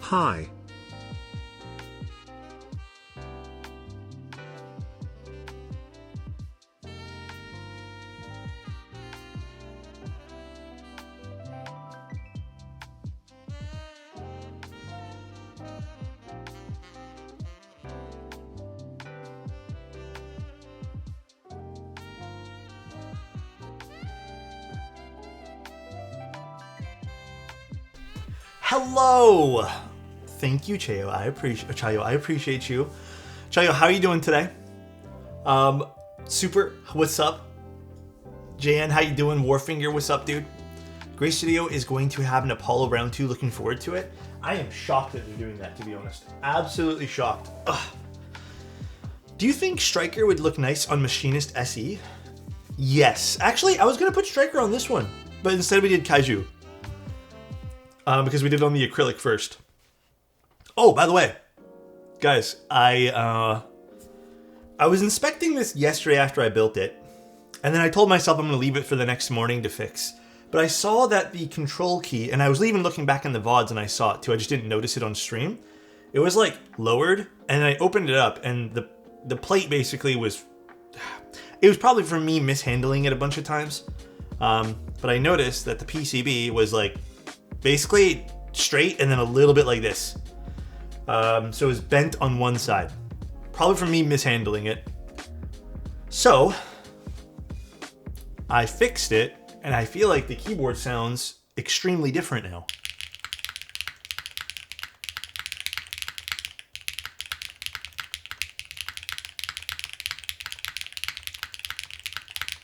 Hi. Hello! Thank you, Chayo. I appreciate you. Chayo, how are you doing today? Super, what's up? Jan, how you doing? Warfinger, what's up, dude? Grace Studio is going to have an Apollo Round 2. Looking forward to it. I am shocked that they're doing that, to be honest. Absolutely shocked. Ugh. Do you think Striker would look nice on Machinist SE? Yes. Actually, I was going to put Striker on this one, but instead we did Kaiju. Because we did it on the acrylic first. Oh, by the way, guys, I was inspecting this yesterday after I built it, and then I told myself I'm going to leave it for the next morning to fix. But I saw that the control key, and I was even looking back in the VODs and I saw it too, I just didn't notice it on stream. It was like lowered, and I opened it up, and the plate basically was... It was probably from me mishandling it a bunch of times, but I noticed that the PCB was like basically straight and then a little bit like this. So it was bent on one side. Probably from me mishandling it. So I fixed it, and I feel like the keyboard sounds extremely different now.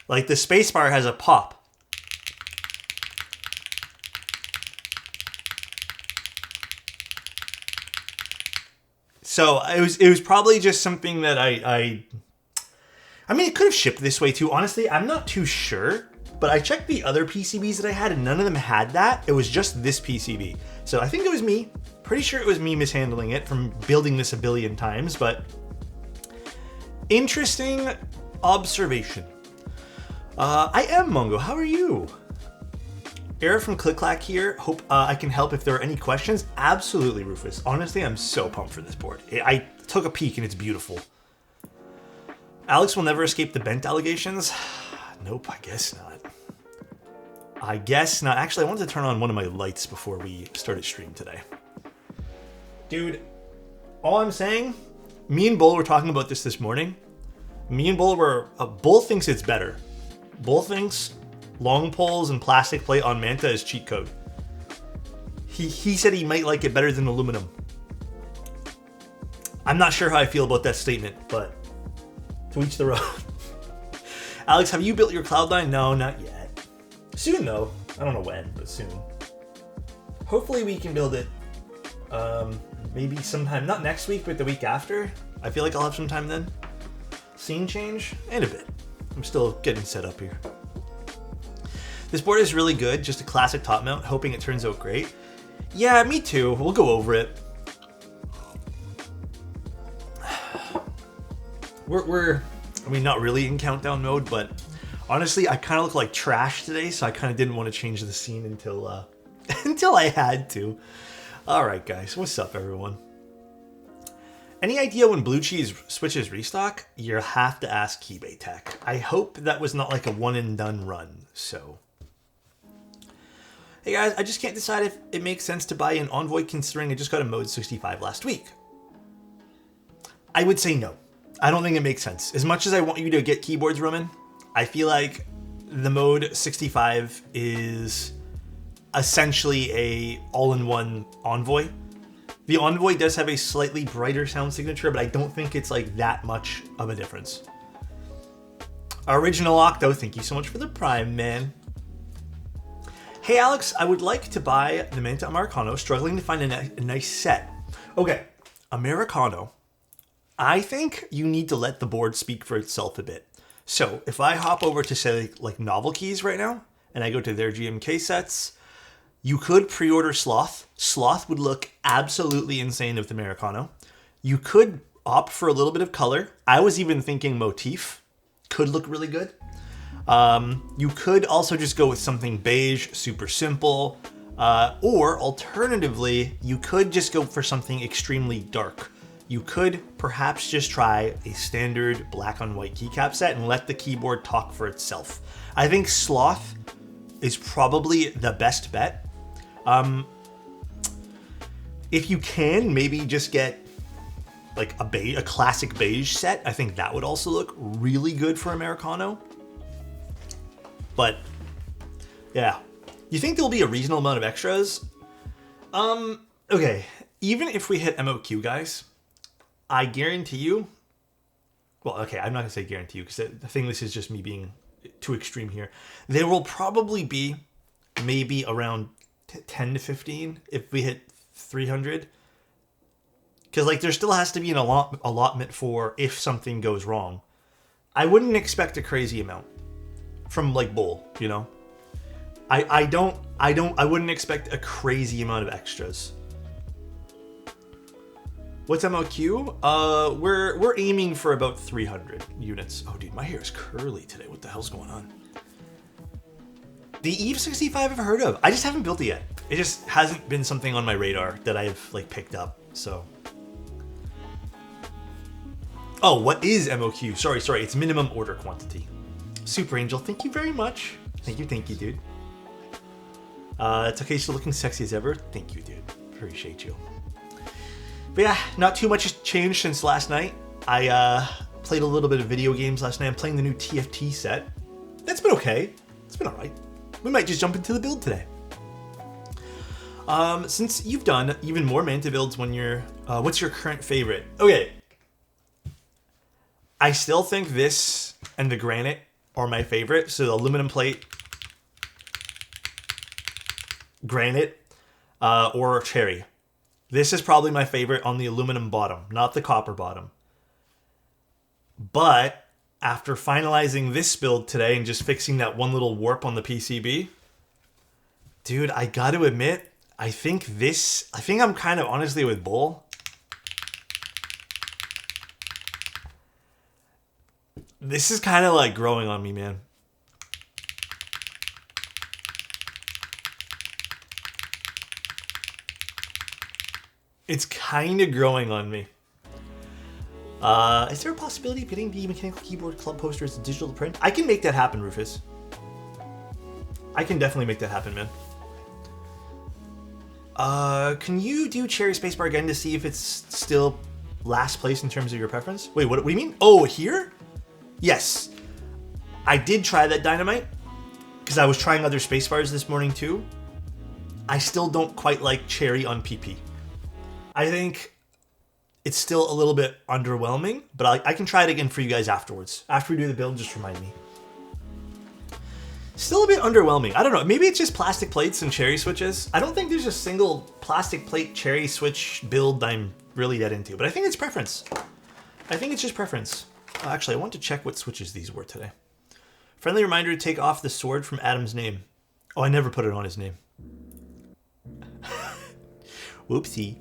Like the spacebar has a pop. So it was probably just something that I mean, it could have shipped this way too. Honestly, I'm not too sure, but I checked the other PCBs that I had and none of them had that. It was just this PCB. So I think it was me. Pretty sure it was me mishandling it from building this a billion times, but interesting observation. I am Mongo. How are you? Eric from ClickClack here. Hope I can help if there are any questions. Absolutely, Rufus. Honestly, I'm so pumped for this board. I took a peek and it's beautiful. Alex will never escape the bent allegations. Nope, I guess not. I guess not. Actually, I wanted to turn on one of my lights before we started stream today. Dude, all I'm saying, me and Bull were talking about this morning. Me and Bull were, Bull thinks it's better. Bull thinks long poles and plastic plate on Manta is cheat code. He said he might like it better than aluminum. I'm not sure how I feel about that statement, but to each their own. Alex, have you built your Cloud9? No, not yet. Soon though. I don't know when, but soon. Hopefully we can build it maybe sometime, not next week, but the week after. I feel like I'll have some time then. Scene change and a bit. I'm still getting set up here. This board is really good, just a classic top mount, hoping it turns out great. Yeah, me too. We'll go over it. I mean, not really in countdown mode, but honestly, I kind of look like trash today, so I kind of didn't want to change the scene until until I had to. All right, guys, what's up, everyone? Any idea when Blue Cheese switches restock? You'll have to ask Keybay Tech. I hope that was not like a one and done run, so... Hey guys, I just can't decide if it makes sense to buy an Envoy considering I just got a Mode 65 last week. I would say no. I don't think it makes sense. As much as I want you to get keyboards, Roman, I feel like the Mode 65 is essentially a all-in-one Envoy. The Envoy does have a slightly brighter sound signature, but I don't think it's like that much of a difference. Original Octo, thank you so much for the Prime, man. Hey Alex, I would like to buy the Manta Americano, struggling to find a nice set. Okay, Americano. I think you need to let the board speak for itself a bit. So if I hop over to say like Novel Keys right now, and I go to their GMK sets, you could pre-order Sloth. Sloth would look absolutely insane with the Americano. You could opt for a little bit of color. I was even thinking Motif could look really good. You could also just go with something beige, super simple. Or alternatively, you could just go for something extremely dark. You could perhaps just try a standard black on white keycap set and let the keyboard talk for itself. I think Sloth is probably the best bet. If you can, maybe just get like a classic beige set. I think that would also look really good for Americano. But yeah, you think there'll be a reasonable amount of extras? Okay, even if we hit MOQ, guys, I guarantee you, well, okay, I'm not gonna say guarantee you, because I think this is just me being too extreme here. There will probably be maybe around 10 to 15 if we hit 300. Because like there still has to be an allotment for if something goes wrong. I wouldn't expect a crazy amount from like Bull, you know? I wouldn't expect a crazy amount of extras. What's MOQ? We're aiming for about 300 units. Oh dude, my hair is curly today. What the hell's going on? The Eve 65 I've heard of. I just haven't built it yet. It just hasn't been something on my radar that I've like picked up. So. Oh, what is MOQ? Sorry. It's minimum order quantity. Super Angel, thank you very much. Thank you, dude. It's okay, still looking sexy as ever. Thank you, dude. Appreciate you. But yeah, not too much has changed since last night. I played a little bit of video games last night. I'm playing the new TFT set. That's been okay. It's been alright. We might just jump into the build today. Since you've done even more Manta builds when you're... what's your current favorite? Okay. I still think this and the granite are my favorite. So the aluminum plate, granite, or cherry. This is probably my favorite on the aluminum bottom, not the copper bottom. But after finalizing this build today and just fixing that one little warp on the PCB, dude, I got to admit, I think I'm kind of honestly with Bull. This is kind of like growing on me, man. It's kind of growing on me. Is there a possibility of getting the Mechanical Keyboard Club poster as a digital print? I can make that happen, Rufus. I can definitely make that happen, man. Can you do Cherry Spacebar again to see if it's still last place in terms of your preference? Wait, what do you mean? Oh, here? Yes. I did try that Dynamite, because I was trying other Spacebars this morning too. I still don't quite like Cherry on PP. I think it's still a little bit underwhelming, but I can try it again for you guys afterwards. After we do the build, just remind me. Still a bit underwhelming. I don't know. Maybe it's just plastic plates and cherry switches. I don't think there's a single plastic plate cherry switch build I'm really that into, but I think it's preference. I think it's just preference. Actually, I want to check what switches these were today. Friendly reminder to take off the sword from Adam's name. Oh, I never put it on his name. Whoopsie.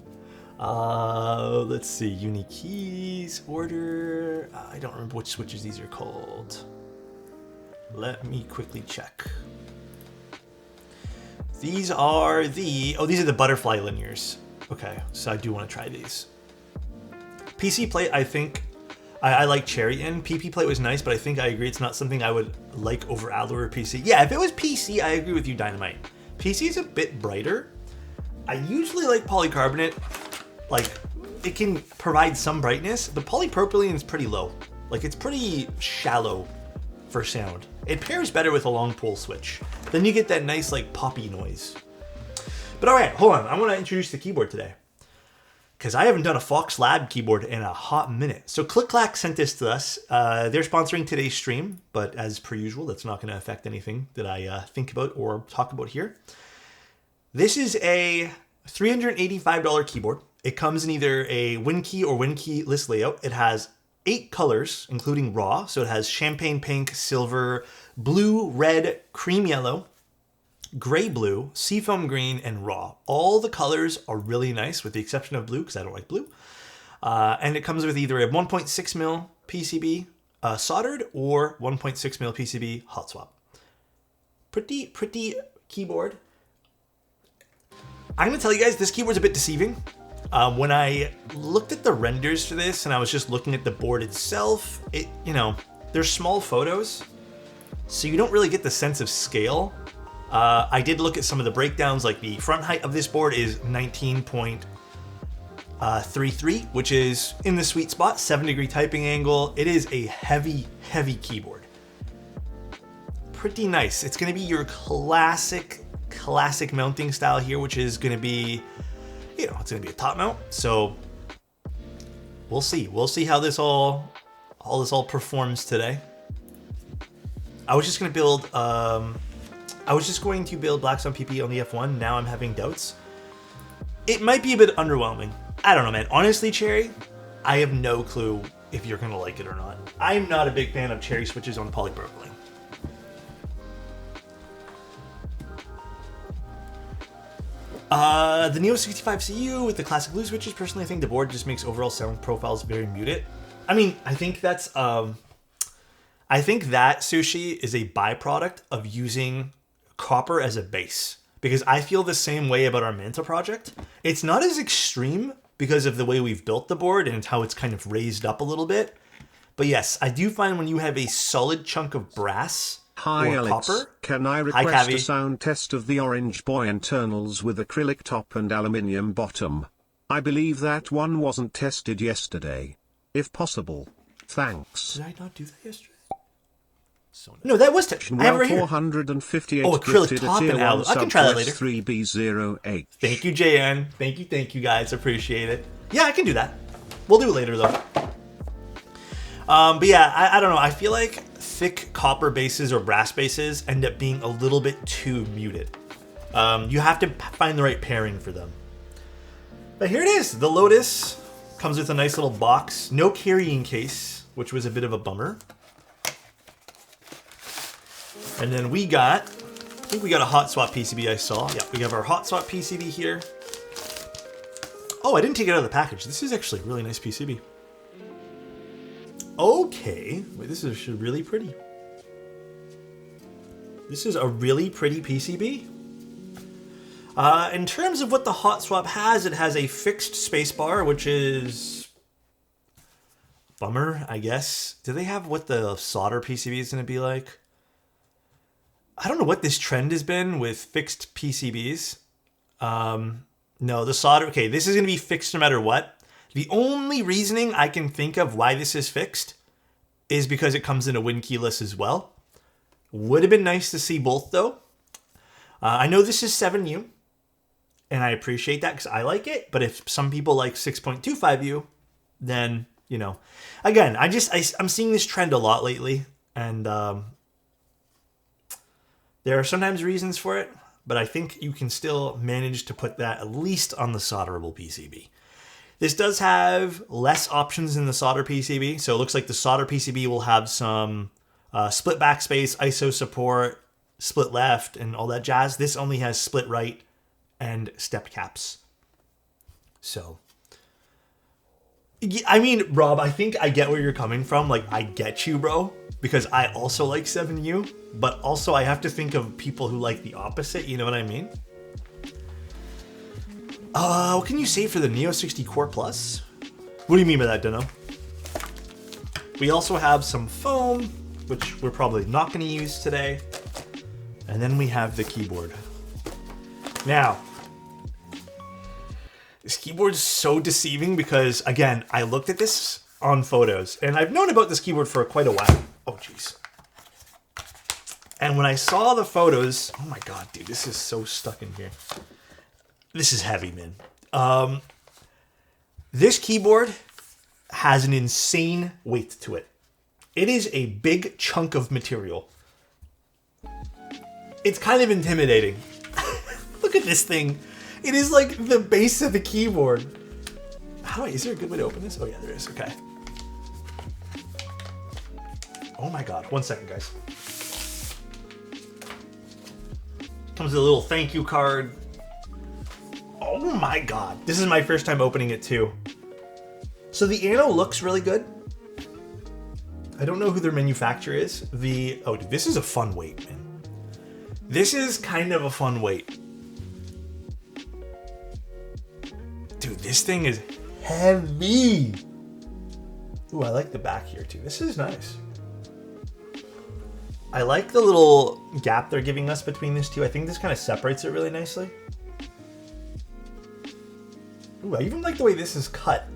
Let's see. Uni keys, order. I don't remember which switches these are called. Let me quickly check. These are the... Oh, these are the butterfly linears. Okay, so I do want to try these. PC plate, I think... I like cherry in. PP plate was nice, but I think I agree it's not something I would like over Adler or PC. Yeah, if it was PC, I agree with you, Dynamite. PC is a bit brighter. I usually like polycarbonate. Like, it can provide some brightness, but polypropylene is pretty low. Like, it's pretty shallow for sound. It pairs better with a long pole switch. Then you get that nice, like, poppy noise. But alright, hold on. I want to introduce the keyboard today, because I haven't done a Fox Lab keyboard in a hot minute. So Click Clack sent this to us. They're sponsoring today's stream, but as per usual, that's not going to affect anything that I think about or talk about here. This is a $385 keyboard. It comes in either a WinKey or WinKey list layout. It has 8 colors, including raw. So it has champagne pink, silver, blue, red, cream yellow, gray blue, seafoam green, and raw. All the colors are really nice, with the exception of blue, because I don't like blue. And it comes with either a 1.6mm PCB soldered or 1.6mm PCB hot swap. Pretty keyboard. I'm gonna tell you guys, this keyboard's a bit deceiving. When I looked at the renders for this and I was just looking at the board itself, there's small photos, so you don't really get the sense of scale. I did look at some of the breakdowns, like the front height of this board is 19.33, which is in the sweet spot, 7-degree typing angle. It is a heavy, heavy keyboard. Pretty nice. It's gonna be your classic mounting style here, which is gonna be, it's gonna be a top mount. So we'll see. We'll see how this all performs today. I was just going to build Blackstone PP on the F1. Now I'm having doubts. It might be a bit underwhelming. I don't know, man. Honestly, Cherry, I have no clue if you're going to like it or not. I'm not a big fan of Cherry switches on polypropylene. The Neo 65 CU with the classic blue switches. Personally, I think the board just makes overall sound profiles very muted. I mean, I think that Sushi is a byproduct of using copper as a base, because I feel the same way about our Manta project. It's not as extreme because of the way we've built the board and how it's kind of raised up a little bit. But yes, I do find when you have a solid chunk of brass Hi or Alex, copper. can I request a sound test of the Orange Boy internals with acrylic top and aluminium bottom? I believe that one wasn't tested yesterday. If possible. Thanks. Did I not do that yesterday? No, that was tested. I have it right here. 458 acrylic top and alum. I can try that later. 3B08. Thank you, JN. Thank you guys. Appreciate it. Yeah, I can do that. We'll do it later though. But yeah, I don't know. I feel like thick copper bases or brass bases end up being a little bit too muted. You have to find the right pairing for them. But here it is. The Lotus comes with a nice little box. No carrying case, which was a bit of a bummer. And then we got, I think we got a hot swap PCB I saw. Yeah, we have our hot swap PCB here. Oh, I didn't take it out of the package. This is actually a really nice PCB. Okay, wait, this is really pretty. This is a really pretty PCB. In terms of what the hot swap has, it has a fixed spacebar, which is bummer, I guess. Do they have what the solder PCB is going to be like? I don't know what this trend has been with fixed PCBs. No, the solder, okay, this is going to be fixed no matter what. The only reasoning I can think of why this is fixed is because it comes in a win keyless as well. Would have been nice to see both though. I know this is 7U, and I appreciate that because I like it, but if some people like 6.25U, then, again, I'm seeing this trend a lot lately, and there are sometimes reasons for it, but I think you can still manage to put that at least on the solderable PCB. This does have less options in the solder PCB, so it looks like the solder PCB will have some split backspace, ISO support, split left, and all that jazz. This only has split right and stepped caps. So, I mean, Rob, I think I get where you're coming from. Like, I get you, bro, because I also like 7U, but also I have to think of people who like the opposite, you know what I mean? What can you say for the Neo 60 Core Plus? What do you mean by that, Dunno? We also have some foam, which we're probably not going to use today. And then we have the keyboard. Now, this keyboard is so deceiving because, again, I looked at this on photos, and I've known about this keyboard for quite a while. Oh, jeez. And when I saw the photos, oh my god, dude, this is so stuck in here. This is heavy, man. This keyboard has an insane weight to it. It is a big chunk of material. It's kind of intimidating. Look at this thing. It is like the base of the keyboard. Is there a good way to open this? Oh yeah, there is, okay. Oh my god, 1 second, guys. Comes with a little thank you card. Oh my god, this is my first time opening it too. So the Anno looks really good. I don't know who their manufacturer is. Oh, dude, this is a fun weight, man. This is kind of a fun weight. Dude, this thing is heavy. Ooh, I like the back here too. This is nice. I like the little gap they're giving us between these two. I think this kind of separates it really nicely. Ooh, I even like the way this is cut.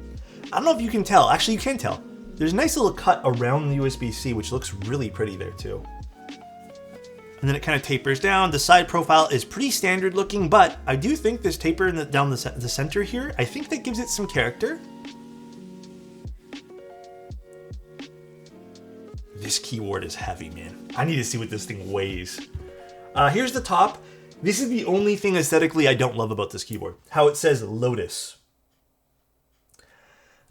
I don't know if you can tell. Actually, you can tell. There's a nice little cut around the USB-C, which looks really pretty there too. And then it kind of tapers down. The side profile is pretty standard looking, but I do think this taper down the center here, I think that gives it some character. This keyboard is heavy, man. I need to see what this thing weighs. Here's the top. This is the only thing aesthetically I don't love about this keyboard. How it says Lotus.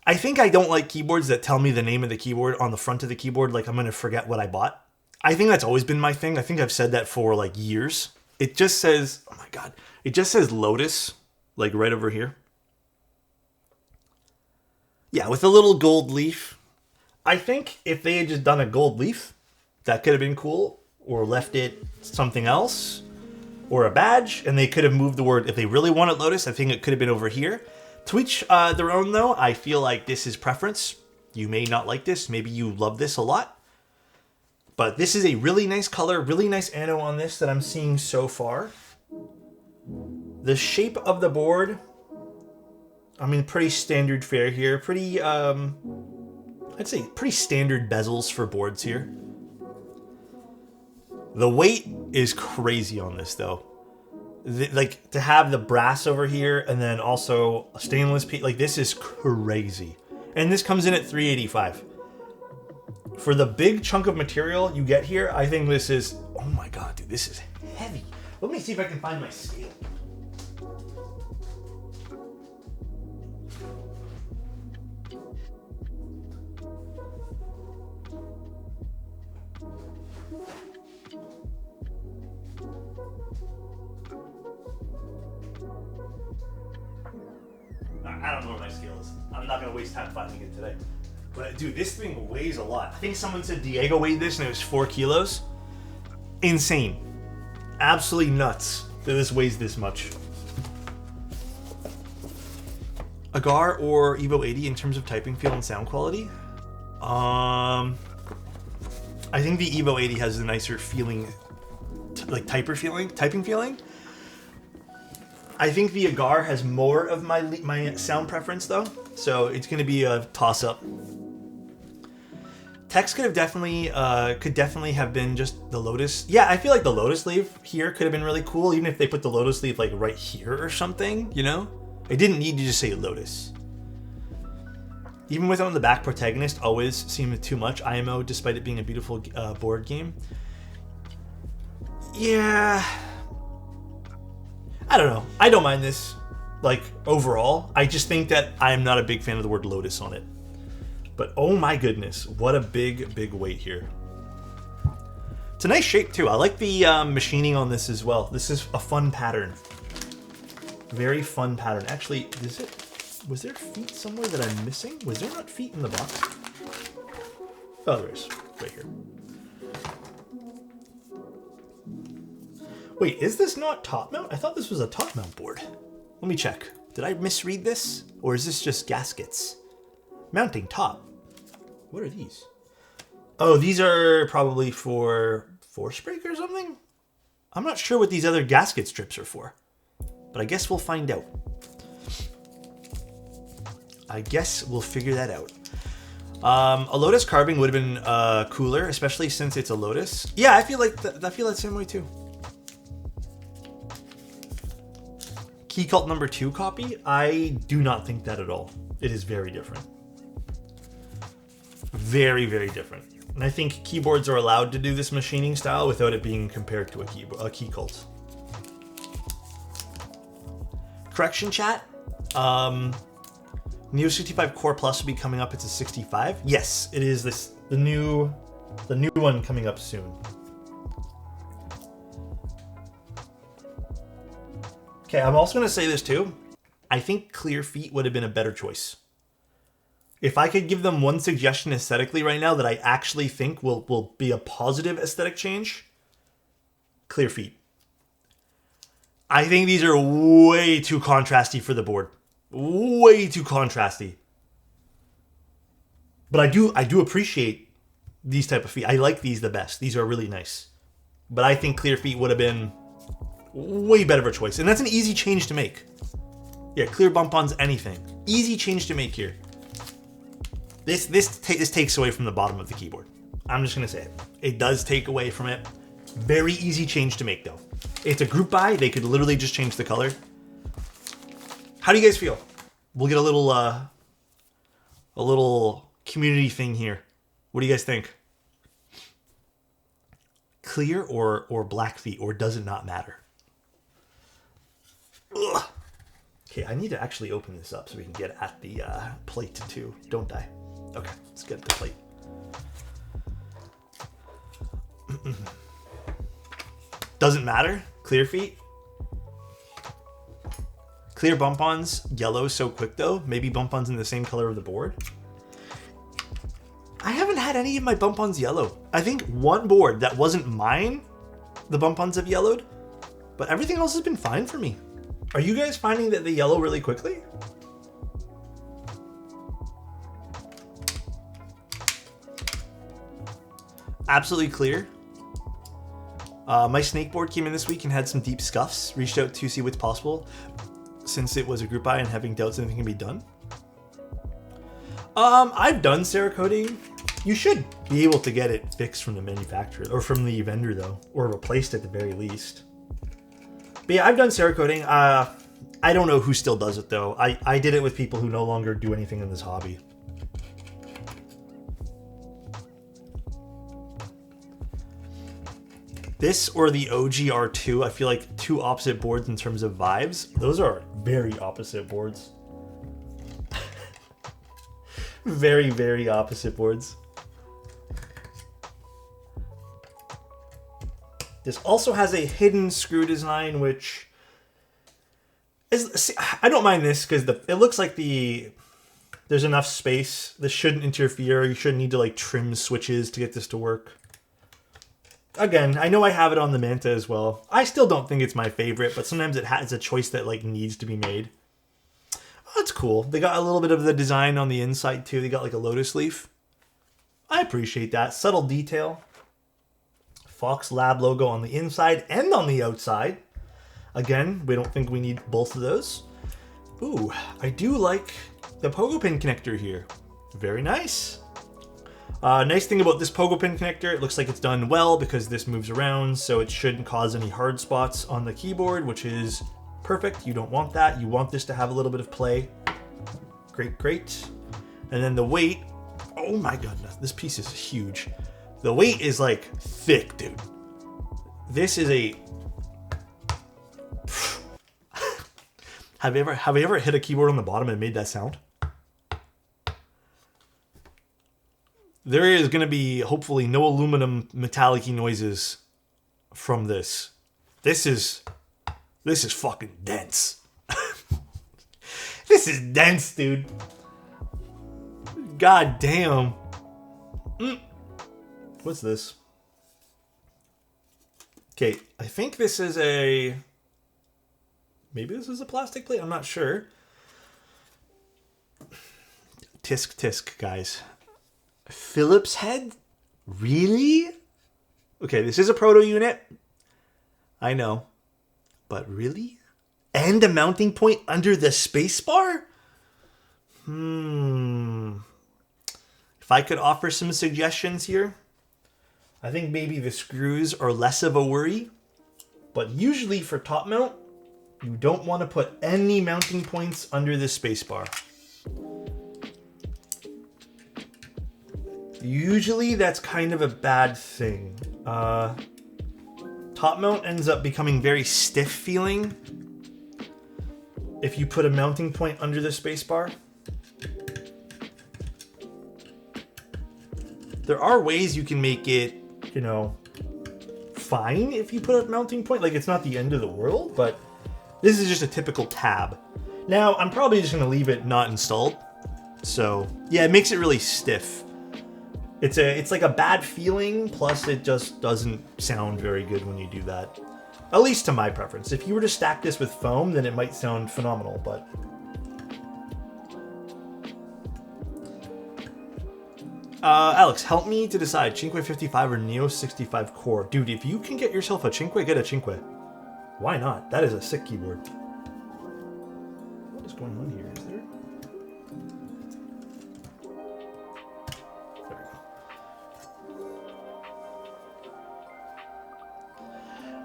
I think I don't like keyboards that tell me the name of the keyboard on the front of the keyboard like I'm going to forget what I bought. I think that's always been my thing. I think I've said that for like years. It just says, oh my God, it just says Lotus, like right over here. Yeah, with a little gold leaf. I think if they had just done a gold leaf, that could have been cool, or left it something else, or a badge, and they could have moved the word. If they really wanted Lotus, I think it could have been over here. To each their own, though. I feel like this is preference. You may not like this. Maybe you love this a lot. But this is a really nice color, really nice anno on this that I'm seeing so far. The shape of the board, I mean, pretty standard fare here. Pretty, I'd say pretty standard bezels for boards here. The weight is crazy on this, though. Like, to have the brass over here and then also a stainless piece, like, this is crazy. And this comes in at $385. For the big chunk of material you get here, I think this is, oh my God, dude, this is heavy. Let me see if I can find my scale. I don't know what my scale is. I'm not gonna waste time finding it today. But dude, this thing weighs a lot. I think someone said Diego weighed this and it was 4 kilos. Insane. Absolutely nuts that this weighs this much. Agar or Evo 80 in terms of typing feel and sound quality? I think the Evo 80 has the nicer feeling, like typing feeling. I think the Agar has more of my sound preference though, so it's going to be a toss-up. Text could definitely have been just the Lotus. Yeah, I feel like the Lotus leaf here could have been really cool, even if they put the Lotus leaf like right here or something, you know? It didn't need to just say Lotus. Even with on the back, Protagonist always seemed too much IMO, despite it being a beautiful board game. Yeah, I don't know. I don't mind this, like, overall. I just think that I'm not a big fan of the word Lotus on it. But oh my goodness, what a big, big weight here. It's a nice shape too. I like the machining on this as well. This is a fun pattern. Very fun pattern. Actually, was there feet somewhere that I'm missing? Was there not feet in the box? Oh, there is. Right here. Wait, is this not top mount? I thought this was a top mount board. Let me check. Did I misread this? Or is this just gaskets? Mounting top. What are these? Oh, these are probably for force break or something? I'm not sure what these other gasket strips are for. But I guess we'll find out. I guess we'll figure that out. A Lotus carving would have been cooler, especially since it's a Lotus. Yeah, I feel like I feel that same way too. Key Cult number 2 copy? I do not think that at all. It is very different. Very, very different. And I think keyboards are allowed to do this machining style without it being compared to a Key Cult. Correction, chat. Neo 65 Core Plus will be coming up. It's a 65. Yes, it is the new one coming up soon. Okay, I'm also going to say this too. I think clear feet would have been a better choice. If I could give them one suggestion aesthetically right now that I actually think will be a positive aesthetic change, clear feet. I think these are way too contrasty for the board. Way too contrasty. But I do appreciate these type of feet. I like these the best. These are really nice. But I think clear feet would have been way better of a choice. And that's an easy change to make. Yeah, clear bump-ons, anything. Easy change to make here. This takes away from the bottom of the keyboard. I'm just going to say it. It does take away from it. Very easy change to make, though. It's a group buy. They could literally just change the color. How do you guys feel? We'll get a little community thing here. What do you guys think? Clear or black feet, or does it not matter? Ugh. Okay, I need to actually open this up so we can get at the plate too, don't I? Okay, let's get at the plate. Doesn't matter. Clear feet. Clear bump-ons. Yellow so quick though. Maybe bump-ons in the same color of the board. I haven't had any of my bump-ons yellow. I think one board that wasn't mine, the bump-ons have yellowed, but everything else has been fine for me. Are you guys finding that they yellow really quickly? Absolutely clear. My snake board came in this week and had some deep scuffs. Reached out to see what's possible since it was a group buy and having doubts anything can be done. I've done Cerakoting. You should be able to get it fixed from the manufacturer or from the vendor though, or replaced at the very least. But yeah, I've done Cerakoting. I don't know who still does it though. I did it with people who no longer do anything in this hobby. This or the OG R2, I feel like two opposite boards in terms of vibes. Those are very opposite boards. Very, very opposite boards. This also has a hidden screw design, which is, see, I don't mind this because it looks like there's enough space. This shouldn't interfere. You shouldn't need to like trim switches to get this to work. Again, I know I have it on the Manta as well. I still don't think it's my favorite, but sometimes it has a choice that like needs to be made. Oh, that's cool. They got a little bit of the design on the inside too. They got like a lotus leaf. I appreciate that. Subtle detail. Fox Lab logo on the inside and on the outside. Again, we don't think we need both of those. Ooh, I do like the pogo pin connector here. Very nice. Nice thing about this pogo pin connector, it looks like it's done well because this moves around, so it shouldn't cause any hard spots on the keyboard, which is perfect. You don't want that. You want this to have a little bit of play. Great, great. And then the weight, oh my goodness, this piece is huge. The weight is like thick, dude. This is a... Have you ever hit a keyboard on the bottom and made that sound? There is going to be, hopefully, no aluminum metallic-y noises from this. This is fucking dense. This is dense, dude. God damn. What's this? Okay, I think this is a... Maybe this is a plastic plate? I'm not sure. Tisk tisk, guys. Phillips head? Really? Okay, this is a proto unit. I know. But really? And a mounting point under the spacebar? If I could offer some suggestions here, I think maybe the screws are less of a worry. But usually for top mount, you don't want to put any mounting points under the spacebar. Usually that's kind of a bad thing. Top mount ends up becoming very stiff feeling if you put a mounting point under the spacebar. There are ways you can make it, you know, fine if you put a mounting point. Like, it's not the end of the world, but this is just a typical tab. Now, I'm probably just going to leave it not installed. So, yeah, it makes it really stiff. It's like a bad feeling, plus it just doesn't sound very good when you do that. At least to my preference. If you were to stack this with foam, then it might sound phenomenal, but Alex, help me to decide Cinque 55 or Neo 65 core. Dude, if you can get yourself a Cinque, get a Cinque. Why not? That is a sick keyboard. What is going on here? Is there? There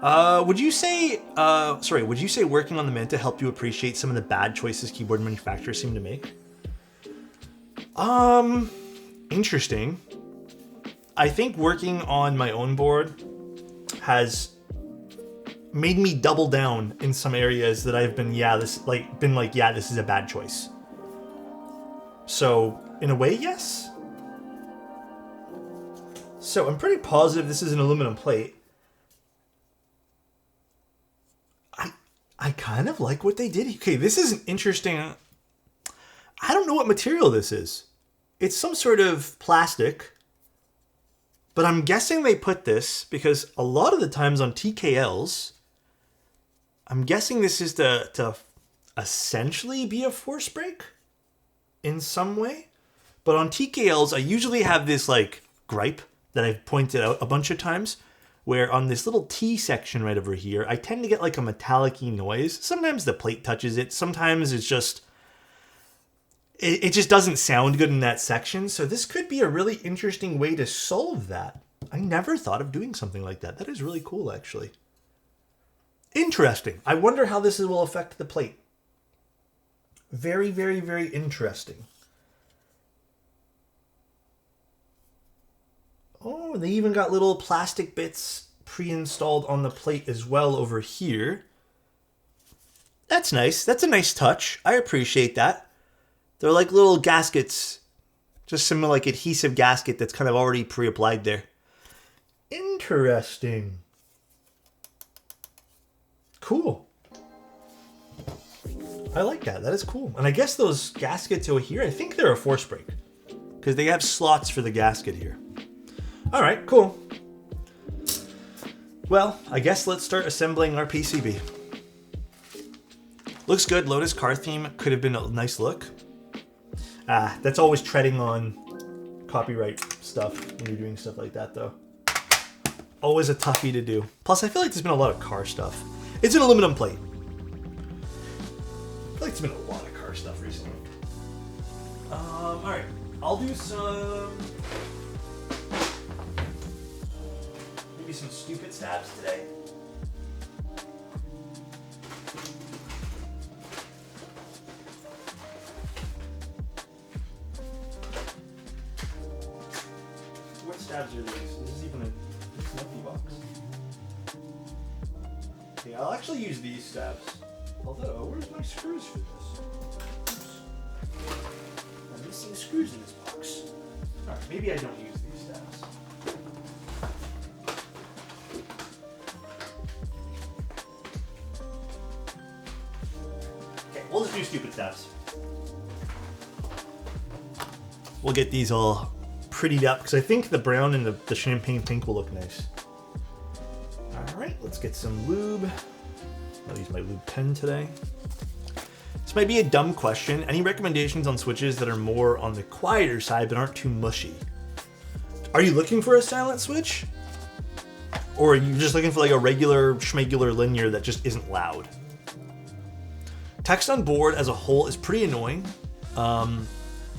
we go. Would you say working on the Manta helped you appreciate some of the bad choices keyboard manufacturers seem to make? Interesting. I think working on my own board has made me double down in some areas that I've been, this is a bad choice. So, in a way, yes. So, I'm pretty positive this is an aluminum plate. I kind of like what they did. Okay, this is an interesting... I don't know what material this is. It's some sort of plastic. But I'm guessing they put this because a lot of the times on TKLs, I'm guessing this is to essentially be a force break in some way. But on TKLs, I usually have this like gripe that I've pointed out a bunch of times, where on this little T section right over here, I tend to get like a metallic-y noise. Sometimes the plate touches it. Sometimes it's just... It just doesn't sound good in that section. So this could be a really interesting way to solve that. I never thought of doing something like that. That is really cool, actually. Interesting. I wonder how this will affect the plate. Very, very, very interesting. Oh, they even got little plastic bits pre-installed on the plate as well over here. That's nice. That's a nice touch. I appreciate that. They're like little gaskets. Just some like adhesive gasket that's kind of already pre-applied there. Interesting. Cool. I like that. That is cool. And I guess those gaskets over here, I think they're a force break. Because they have slots for the gasket here. Alright, cool. Well, I guess let's start assembling our PCB. Looks good. Lotus car theme could have been a nice look. That's always treading on copyright stuff when you're doing stuff like that, though. Always a toughie to do. Plus, I feel like there's been a lot of car stuff. It's an aluminum plate. I feel like there's been a lot of car stuff recently. Alright. I'll do maybe some stupid stabs today. What stabs are these? Is this even a empty box? Okay, I'll actually use these stabs. Although, where's my screws for this? Oops. I'm missing screws in this box. Alright, maybe I don't use these stabs. Okay, we'll just do stupid stabs. We'll get these all prettied up, because I think the brown and the champagne pink will look nice. Alright, let's get some lube. I'll use my lube pen today. This might be a dumb question. Any recommendations on switches that are more on the quieter side but aren't too mushy? Are you looking for a silent switch? Or are you just looking for like a regular schmegular linear that just isn't loud? Text on board as a whole is pretty annoying.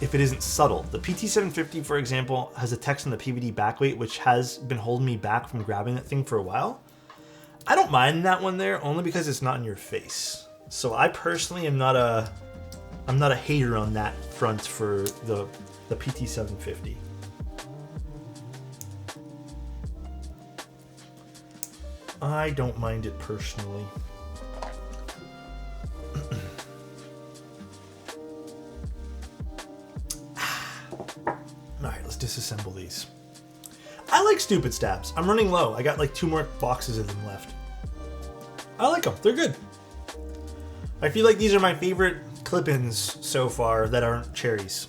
If it isn't subtle. The PT750, for example, has a text on the PVD backweight, which has been holding me back from grabbing that thing for a while. I don't mind that one there, only because it's not in your face. So I personally am not a hater on that front for the PT750. I don't mind it personally. Alright, let's disassemble these. I like stupid stabs. I'm running low. I got like 2 more boxes of them left. I like them. They're good. I feel like these are my favorite clip-ins so far that aren't cherries.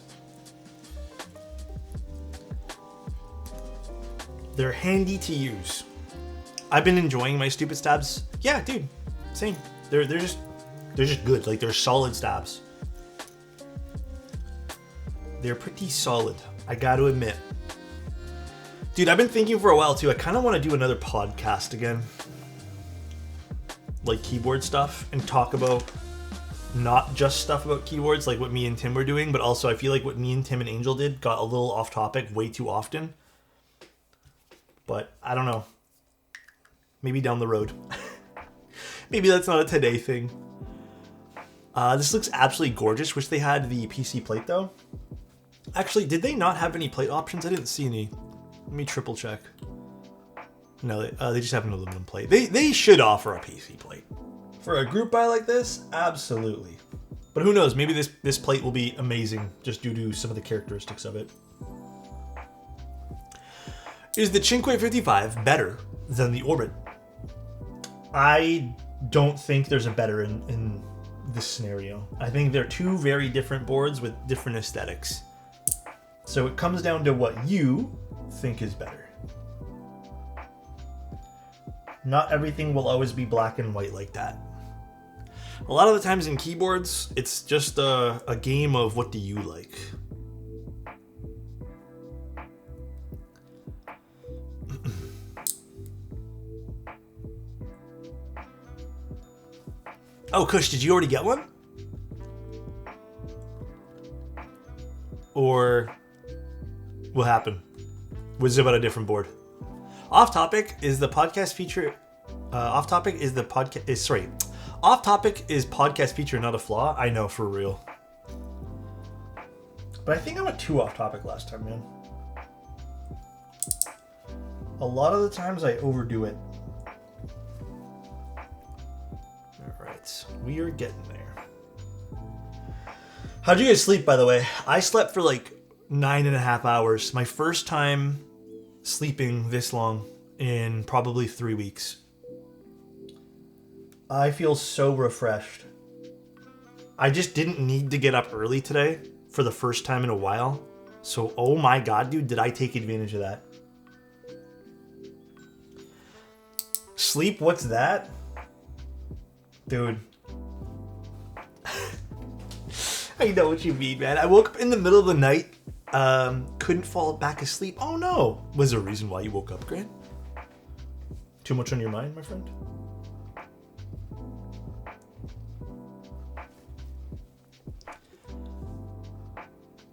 They're handy to use. I've been enjoying my stupid stabs. Yeah, dude. Same. They're just good. Like, they're solid stabs. They're pretty solid, I gotta admit. Dude, I've been thinking for a while too. I kind of want to do another podcast again. Like keyboard stuff and talk about not just stuff about keyboards like what me and Tim were doing, but also I feel like what me and Tim and Angel did got a little off topic way too often. But I don't know. Maybe down the road. Maybe that's not a today thing. This looks absolutely gorgeous. Wish they had the PC plate though. Actually, did they not have any plate options? I didn't see any. Let me triple check. No, they just have an aluminum plate. They should offer a PC plate. For a group buy like this, absolutely. But who knows, maybe this plate will be amazing just due to some of the characteristics of it. Is the Cinque 55 better than the Orbit? I don't think there's a better in this scenario. I think they're two very different boards with different aesthetics. So it comes down to what you think is better. Not everything will always be black and white like that. A lot of the times in keyboards, it's just a game of what do you like. Oh, Kush, did you already get one? Or what happened? Was it about a different board? Off topic is the podcast feature. Off topic is the podcast. Sorry. Off topic is podcast feature, not a flaw. I know, for real. But I think I went too off topic last time, man. A lot of the times I overdo it. Alright, we are getting there. How'd you guys sleep, by the way? I slept for like 9.5 hours. My first time sleeping this long in probably 3 weeks. I feel so refreshed. I just didn't need to get up early today for the first time in a while. So, oh my god, dude, did I take advantage of that? Sleep, what's that? Dude. I know what you mean, man. I woke up in the middle of the night, couldn't fall back asleep. Oh no. Was there a reason why you woke up, Grant? Too much on your mind, my friend?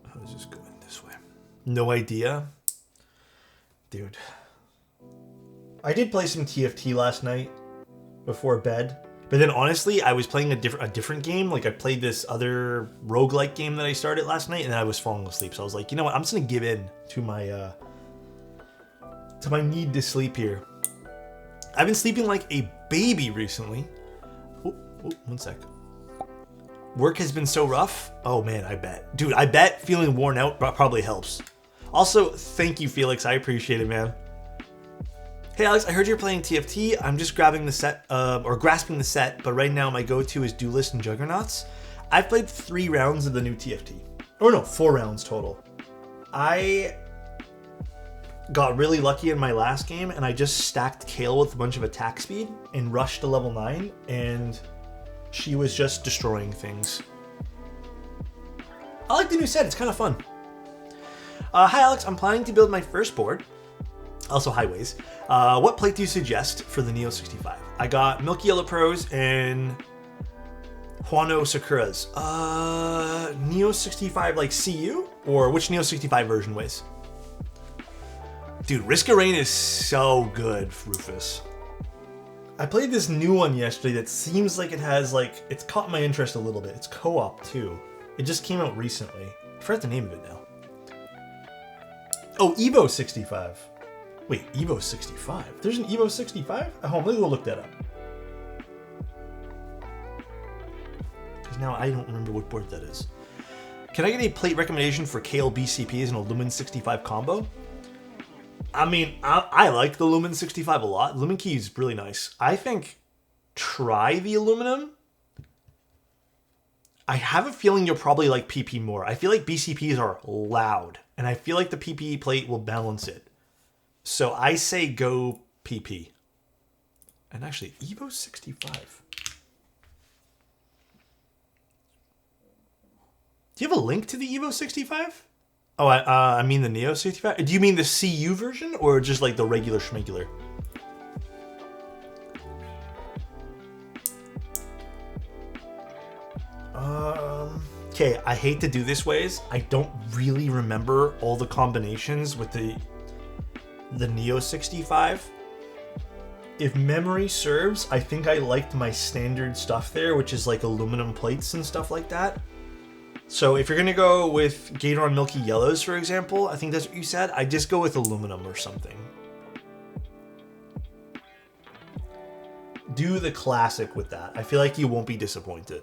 How does this go in this way? No idea. Dude. I did play some TFT last night before bed. But then honestly, I was playing a different game. Like I played this other roguelike game that I started last night and then I was falling asleep. So I was like, you know what? I'm just going to give in to my need to sleep here. I've been sleeping like a baby recently. Oh, one sec. Work has been so rough. Oh man, I bet. Dude, I bet feeling worn out probably helps. Also, thank you, Felix. I appreciate it, man. Hey Alex, I heard you're playing TFT. I'm just grabbing the set, or grasping the set, but right now my go-to is Duelist and Juggernauts. I've played 3 rounds of the new TFT. Or no, 4 rounds total. I got really lucky in my last game, and I just stacked Kale with a bunch of attack speed and rushed to level 9, and she was just destroying things. I like the new set, it's kind of fun. Hi Alex, I'm planning to build my first board. Also highways. What plate do you suggest for the Neo 65? I got Milky Yellow Pros and Huano Sakuras. Neo 65 like CU? Or which Neo 65 version weighs? Dude, Risk of Rain is so good, Rufus. I played this new one yesterday that seems like it has like, it's caught my interest a little bit. It's co-op too. It just came out recently. I forgot the name of it now. Oh, Evo 65. Wait, Evo 65? There's an Evo 65? Oh, let me go look that up. Because now I don't remember what board that is. Can I get a plate recommendation for Kale BCPs and a Lumen 65 combo? I mean, I like the Lumen 65 a lot. Lumen Key is really nice. I think try the aluminum. I have a feeling you'll probably like PP more. I feel like BCPs are loud, and I feel like the PP plate will balance it. So I say go PP. And actually, Evo 65. Do you have a link to the Evo 65? Oh, I mean the Neo 65. Do you mean the CU version or just like the regular schmegular? Okay, I hate to do this ways. I don't really remember all the combinations with the Neo 65. If memory serves, I think I liked my standard stuff there, which is like aluminum plates and stuff like that. So if you're gonna go with Gateron Milky Yellows, for example, I think that's what you said, I just go with aluminum or something. Do the classic with that. I feel like you won't be disappointed.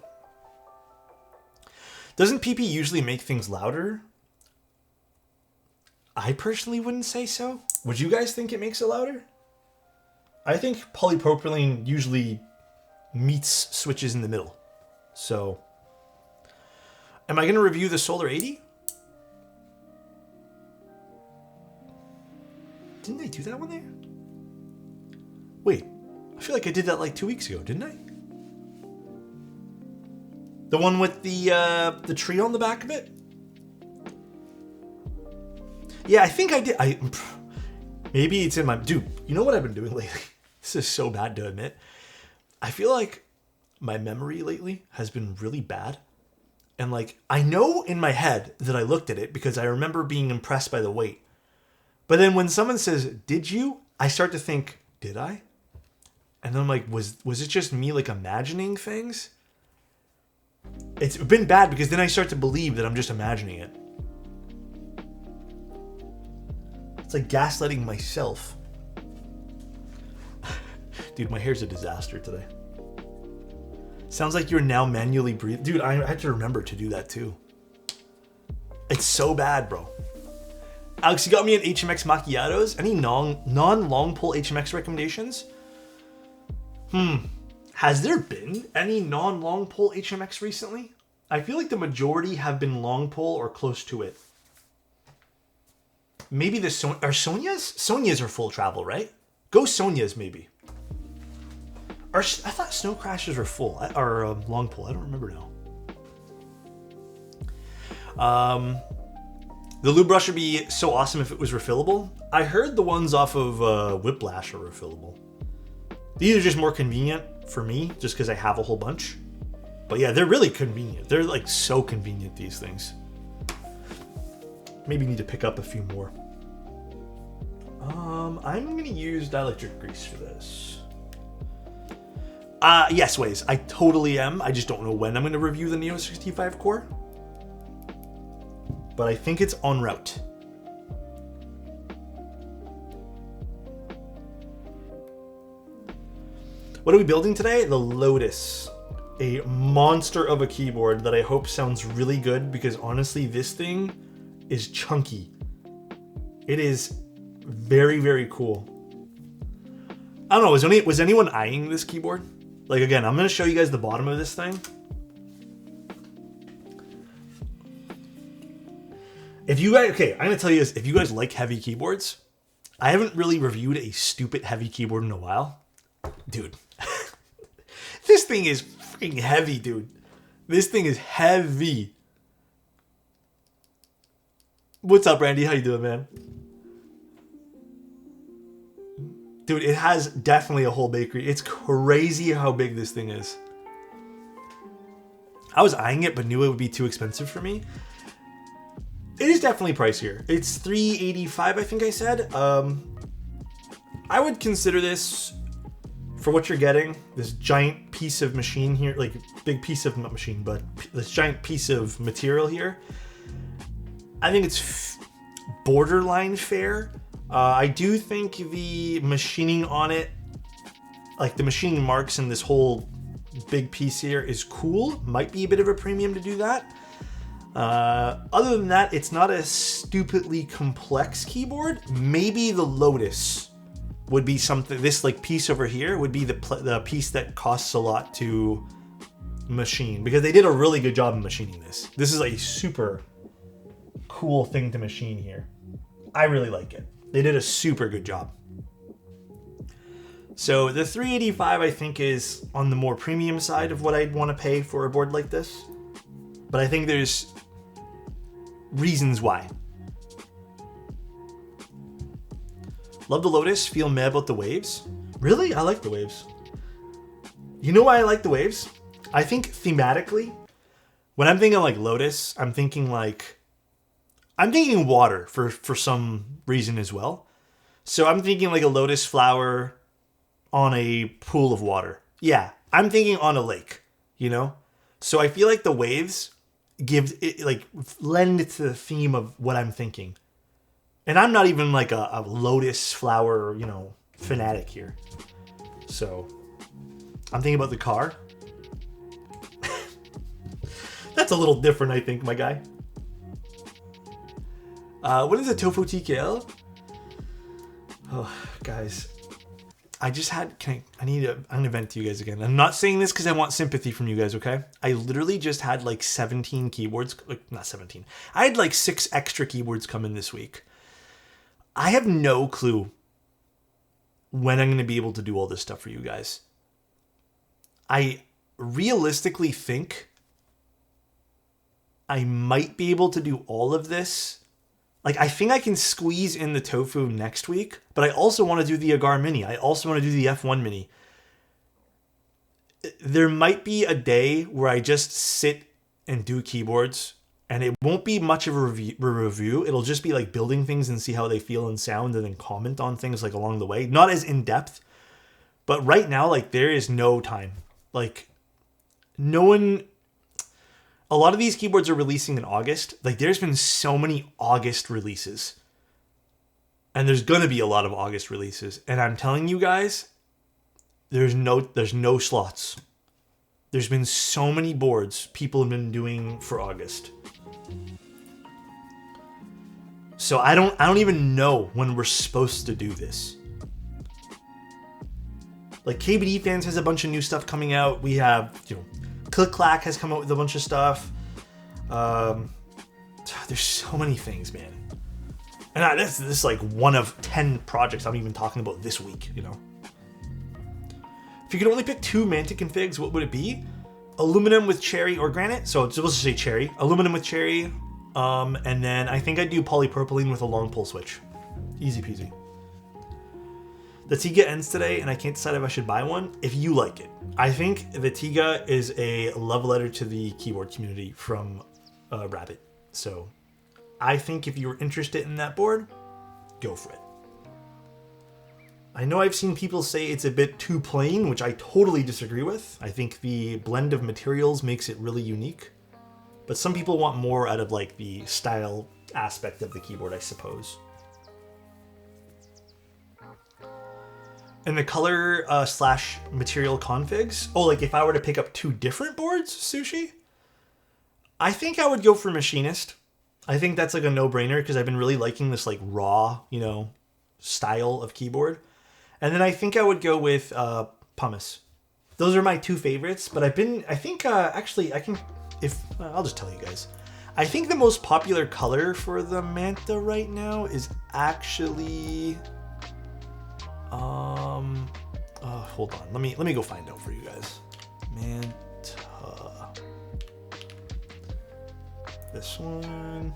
Doesn't PP usually make things louder? I personally wouldn't say so. Would you guys think it makes it louder? I think polypropylene usually meets switches in the middle. So, am I going to review the Solar 80? Didn't I do that one there? Wait, I feel like I did that like 2 weeks ago, didn't I? The one with the tree on the back of it? Yeah, I think I did. Maybe it's in my... Dude, you know what I've been doing lately? This is so bad to admit. I feel like my memory lately has been really bad. And like, I know in my head that I looked at it because I remember being impressed by the weight. But then when someone says, did you? I start to think, did I? And then I'm like, was it just me like imagining things? It's been bad because then I start to believe that I'm just imagining it. It's like gaslighting myself. Dude, my hair's a disaster today. Sounds like you're now manually breathing. Dude, I had to remember to do that too. It's so bad, bro. Alex, you got me an HMX macchiatos. Any non-long pull HMX recommendations? Has there been any non-long pull HMX recently? I feel like the majority have been long pull or close to it. Maybe the are Sonias? Sonias are full travel, right? Go Sonias, maybe. I thought Snow Crashers were full, or long pull. I don't remember now. The lube brush would be so awesome if it was refillable. I heard the ones off of Whiplash are refillable. These are just more convenient for me, just because I have a whole bunch. But yeah, they're really convenient. They're like so convenient, these things. Maybe need to pick up a few more. I'm going to use dielectric grease for this. Yes, Waze. I totally am. I just don't know when I'm going to review the Neo 65 core. But I think it's en route. What are we building today? The Lotus. A monster of a keyboard that I hope sounds really good because honestly, this thing is chunky. It is very, very cool. I don't know, was anyone eyeing this keyboard? Like again, I'm gonna show you guys the bottom of this thing. If you guys, okay, I'm gonna tell you this, if you guys like heavy keyboards, I haven't really reviewed a stupid heavy keyboard in a while. Dude, this thing is freaking heavy, dude. This thing is heavy. What's up, Randy? How you doing, man? Dude, it has definitely a whole bakery. It's crazy how big this thing is. I was eyeing it, but knew it would be too expensive for me. It is definitely pricier. It's $385, I think I said. I would consider this, for what you're getting, this giant piece of machine here, like big piece of, not machine, but this giant piece of material here. I think it's borderline fair. I do think the machining on it, like the machining marks in this whole big piece here is cool. Might be a bit of a premium to do that. Other than that, it's not a stupidly complex keyboard. Maybe the Lotus would be something, this like piece over here would be the piece that costs a lot to machine because they did a really good job of machining this. This is a super cool thing to machine here. I really like it. They did a super good job. So the $385 I think is on the more premium side of what I'd want to pay for a board like this. But I think there's reasons why. Love the Lotus, feel meh about the waves. Really? I like the waves. You know why I like the waves? I think thematically, when I'm thinking like Lotus, I'm thinking water for some reason as well. So I'm thinking like a lotus flower on a pool of water. Yeah, I'm thinking on a lake, you know? So I feel like the waves lend to the theme of what I'm thinking. And I'm not even like a lotus flower, you know, fanatic here. So I'm thinking about the car. That's a little different, I think, my guy. What is a tofu TKL? Oh, guys. I just had, I'm gonna vent to you guys again. I'm not saying this because I want sympathy from you guys, okay? I literally just had like 17 keyboards, like not 17. I had like 6 extra keyboards come in this week. I have no clue when I'm gonna be able to do all this stuff for you guys. I realistically think I might be able to do all of this. Like, I think I can squeeze in the tofu next week, but I also want to do the Agar Mini. I also want to do the F1 Mini. There might be a day where I just sit and do keyboards, and it won't be much of a review. It'll just be like building things and see how they feel and sound, and then comment on things like along the way. Not as in-depth, but right now, like, there is no time. Like, no one... A lot of these keyboards are releasing in August. Like, there's been so many August releases. And there's going to be a lot of August releases. And I'm telling you guys, there's no slots. There's been so many boards people have been doing for August. So I don't even know when we're supposed to do this. Like, KBD Fans has a bunch of new stuff coming out. We have, you know, Click Clack has come out with a bunch of stuff. There's so many things, man. And this is like one of 10 projects I'm even talking about this week, you know. If you could only pick 2 Mantic configs, what would it be? Aluminum with cherry or granite. So it's supposed to say cherry. Aluminum with cherry. And then I think I'd do polypropylene with a long pull switch. Easy peasy. The Tiga ends today, and I can't decide if I should buy one. If you like it, I think the Tiga is a love letter to the keyboard community from Rabbit. So I think if you were interested in that board, go for it. I know I've seen people say it's a bit too plain, which I totally disagree with. I think the blend of materials makes it really unique. But some people want more out of like the style aspect of the keyboard, I suppose. And the color slash material configs. Oh, like if I were to pick up 2 different boards, Sushi? I think I would go for Machinist. I think that's like a no-brainer because I've been really liking this like raw, you know, style of keyboard. And then I think I would go with Pumice. Those are my 2 favorites, but actually I can, I'll just tell you guys. I think the most popular color for the Manta right now is actually... hold on. Let me go find out for you guys. Manta. This one.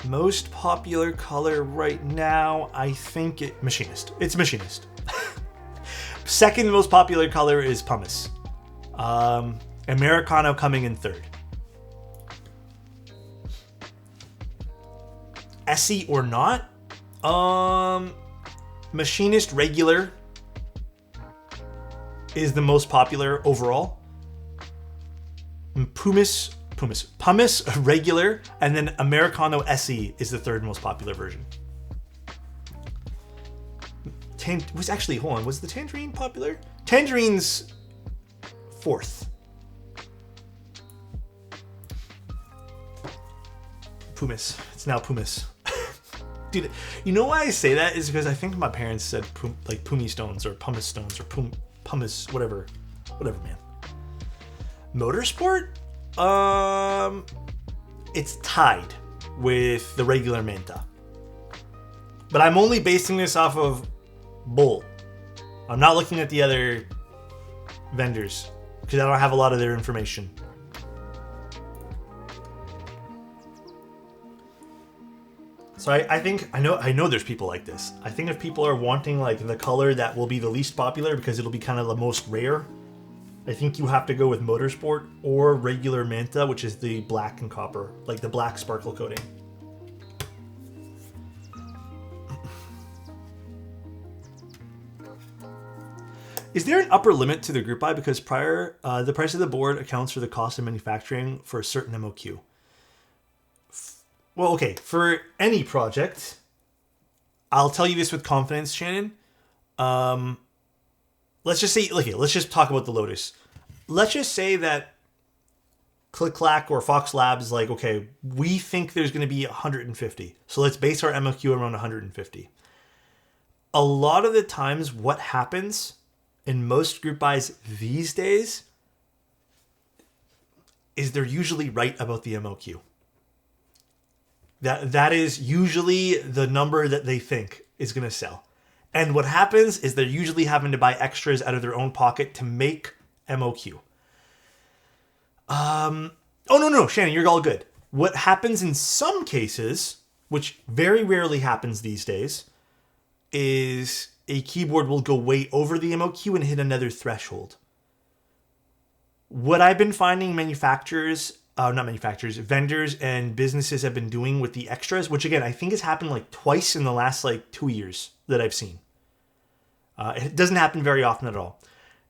Most popular color right now, I think Machinist. It's Machinist. Second most popular color is Pumice. Americano coming in 3rd. SE or not? Machinist regular is the most popular overall. Pumice regular, and then Americano SE is the 3rd most popular version. Was the Tangerine popular? Tangerine's 4th. Pumice. It's now Pumice. Dude, you know why I say that is because I think my parents said Pumi stones or pumice stones or pumice, whatever, man. Motorsport? It's tied with the regular Manta. But I'm only basing this off of Bull. I'm not looking at the other vendors because I don't have a lot of their information. So I know there's people like this. I think if people are wanting like the color that will be the least popular because it'll be kind of the most rare, I think you have to go with Motorsport or regular Manta, which is the black and copper, like the black sparkle coating. Is there an upper limit to the group buy? Because the price of the board accounts for the cost of manufacturing for a certain MOQ. Well, okay, for any project, I'll tell you this with confidence, Shannon. Let's just say, okay, let's just talk about the Lotus. Let's just say that Click Clack or Fox Labs like, okay, we think there's going to be 150. So let's base our MOQ around 150. A lot of the times what happens in most group buys these days is they're usually right about the MOQ. That is usually the number that they think is going to sell. And what happens is they're usually having to buy extras out of their own pocket to make MOQ. Oh, no, Shannon, you're all good. What happens in some cases, which very rarely happens these days, is a keyboard will go way over the MOQ and hit another threshold. What I've been finding vendors and businesses have been doing with the extras, which again, I think has happened like twice in the last like 2 years that I've seen. It doesn't happen very often at all.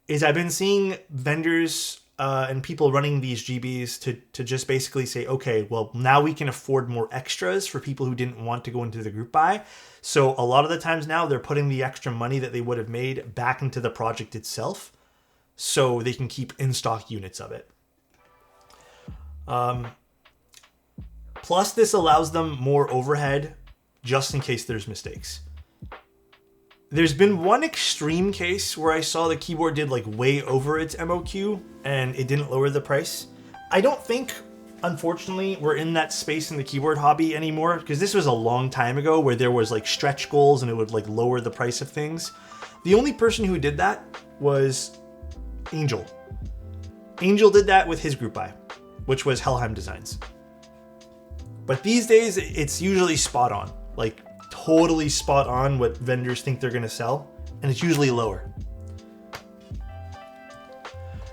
Is I've been seeing vendors and people running these GBs to just basically say, okay, well, now we can afford more extras for people who didn't want to go into the group buy. So a lot of the times now they're putting the extra money that they would have made back into the project itself so they can keep in-stock units of it. Plus, this allows them more overhead just in case there's mistakes. There's been one extreme case where I saw the keyboard did like way over its MOQ and it didn't lower the price. I don't think, unfortunately, we're in that space in the keyboard hobby anymore because this was a long time ago where there was like stretch goals and it would like lower the price of things. The only person who did that was Angel. Angel did that with his group buy, which was Helheim Designs. But these days, it's usually spot on. Like, totally spot on what vendors think they're going to sell. And it's usually lower.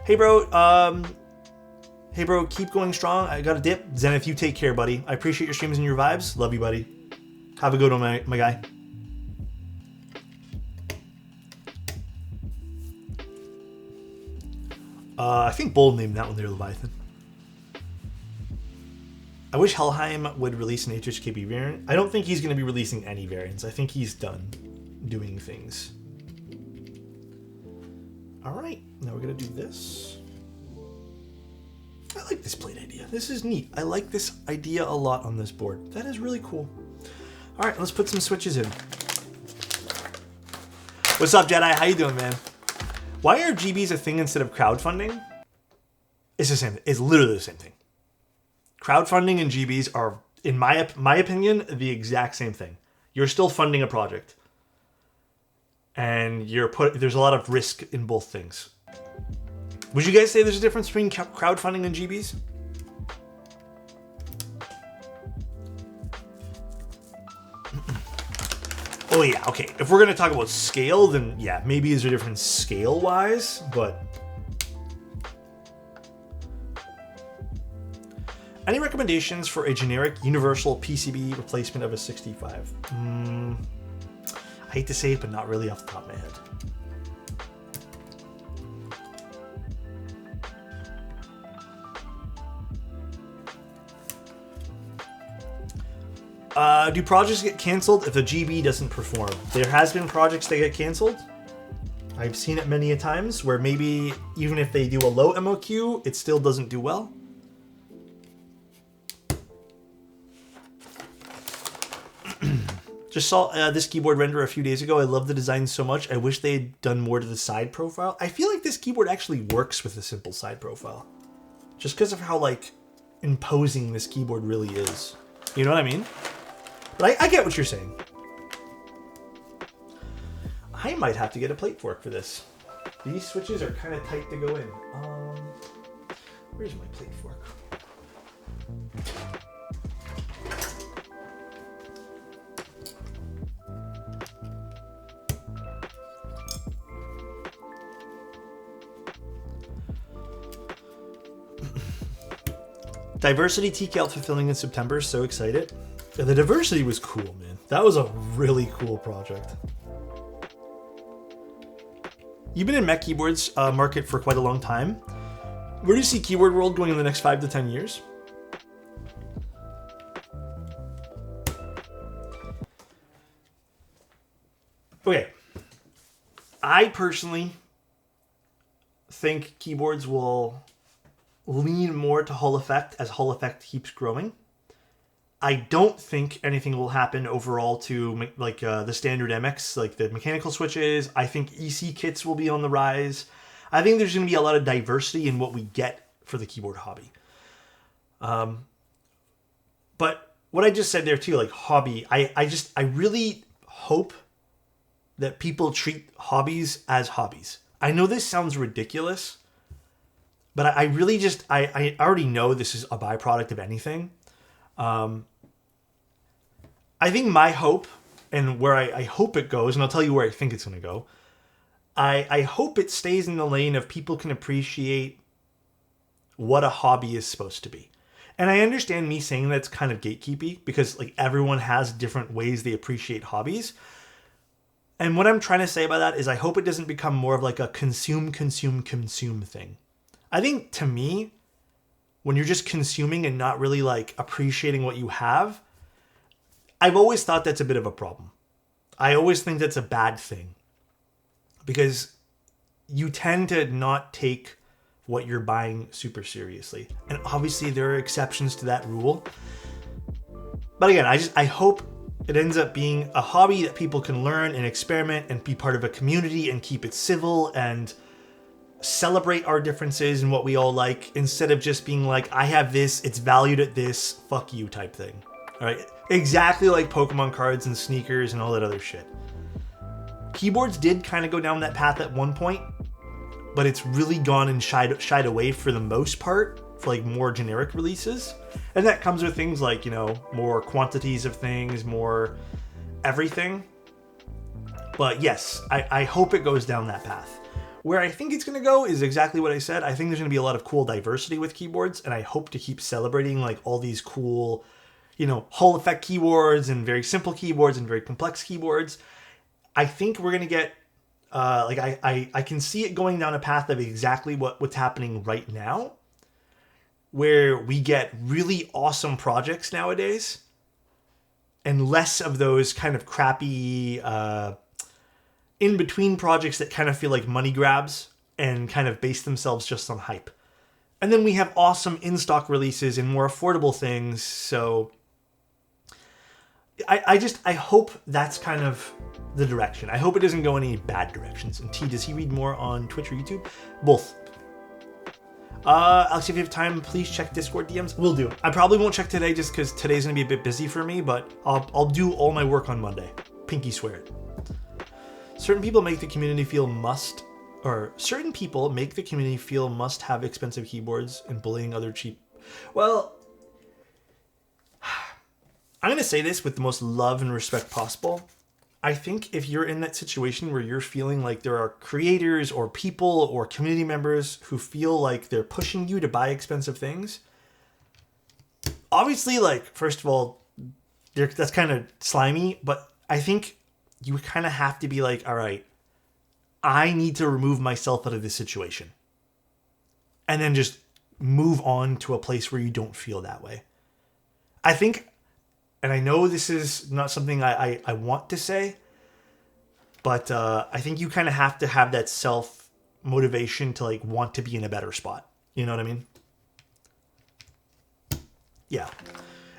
Hey, bro. Keep going strong. I got a dip. Zenith, you take care, buddy. I appreciate your streams and your vibes. Love you, buddy. Have a good one, my guy. I think Bold named that one there, Leviathan. I wish Helheim would release an HHKB variant. I don't think he's going to be releasing any variants. I think he's done doing things. All right, now we're going to do this. I like this plate idea. This is neat. I like this idea a lot on this board. That is really cool. All right, let's put some switches in. What's up, Jedi? How you doing, man? Why are GBs a thing instead of crowdfunding? It's the same. It's literally the same thing. Crowdfunding and GBs are, in my opinion, the exact same thing. You're still funding a project. And there's a lot of risk in both things. Would you guys say there's a difference between crowdfunding and GBs? Oh yeah, okay. If we're going to talk about scale, then yeah, maybe there's a difference scale-wise, but... Any recommendations for a generic universal PCB replacement of a 65? I hate to say it, but not really off the top of my head. Do projects get canceled if a GB doesn't perform? There has been projects that get canceled. I've seen it many a times where maybe even if they do a low MOQ, it still doesn't do well. Just saw this keyboard render a few days ago. I love the design so much. I wish they had done more to the side profile. I feel like this keyboard actually works with a simple side profile. Just because of how, like, imposing this keyboard really is. You know what I mean? But I get what you're saying. I might have to get a plate fork for this. These switches are kind of tight to go in. Where's my plate fork? Diversity TK out fulfilling in September. So excited. Yeah, the diversity was cool, man. That was a really cool project. You've been in mech keyboards market for quite a long time. Where do you see Keyboard World going in the next 5 to 10 years? Okay. I personally think keyboards will lean more to Hall Effect as Hall Effect keeps growing. I don't think anything will happen overall to like the standard MX, like the mechanical switches. I think EC kits will be on the rise. I think there's going to be a lot of diversity in what we get for the keyboard hobby. But what I just said there too, like hobby, I really hope that people treat hobbies as hobbies. I know this sounds ridiculous, but I really just, I already know this is a byproduct of anything. I think my hope, and where I hope it goes, and I'll tell you where I think it's going to go, I hope it stays in the lane of people can appreciate what a hobby is supposed to be. And I understand me saying that's kind of gatekeepy, because like everyone has different ways they appreciate hobbies. And what I'm trying to say by that is I hope it doesn't become more of like a consume thing. I think to me, when you're just consuming and not really like appreciating what you have, I've always thought that's a bit of a problem. I always think that's a bad thing, because you tend to not take what you're buying super seriously. And obviously there are exceptions to that rule. But again, I hope it ends up being a hobby that people can learn and experiment and be part of a community and keep it civil and celebrate our differences and what we all like, instead of just being like, I have this, it's valued at this, fuck you type thing. All right? Exactly like Pokemon cards and sneakers and all that other shit. Keyboards did kind of go down that path at one point, but it's really gone and shied away for the most part for like more generic releases. And that comes with things like, you know, more quantities of things, more everything. But yes, I hope it goes down that path. Where I think it's going to go is exactly what I said. I think there's going to be a lot of cool diversity with keyboards, and I hope to keep celebrating like all these cool, you know, Hall Effect keyboards and very simple keyboards and very complex keyboards. I think we're going to get, I can see it going down a path of exactly what's happening right now, where we get really awesome projects nowadays and less of those kind of crappy in-between projects that kind of feel like money grabs and kind of base themselves just on hype. And then we have awesome in-stock releases and more affordable things. So I hope that's kind of the direction. I hope it doesn't go any bad directions. And T, does he read more on Twitch or YouTube? Both. Alex, if you have time, please check Discord DMs. Will do. I probably won't check today just because today's going to be a bit busy for me, but I'll do all my work on Monday. Pinky swear it. Certain people make the community feel must have expensive keyboards and bullying other cheap. Well, I'm going to say this with the most love and respect possible. I think if you're in that situation where you're feeling like there are creators or people or community members who feel like they're pushing you to buy expensive things, obviously, like, first of all, that's kind of slimy, but I think you kind of have to be like, all right, I need to remove myself out of this situation. And then just move on to a place where you don't feel that way. I think, and I know this is not something I want to say, but I think you kind of have to have that self-motivation to like want to be in a better spot. You know what I mean? Yeah.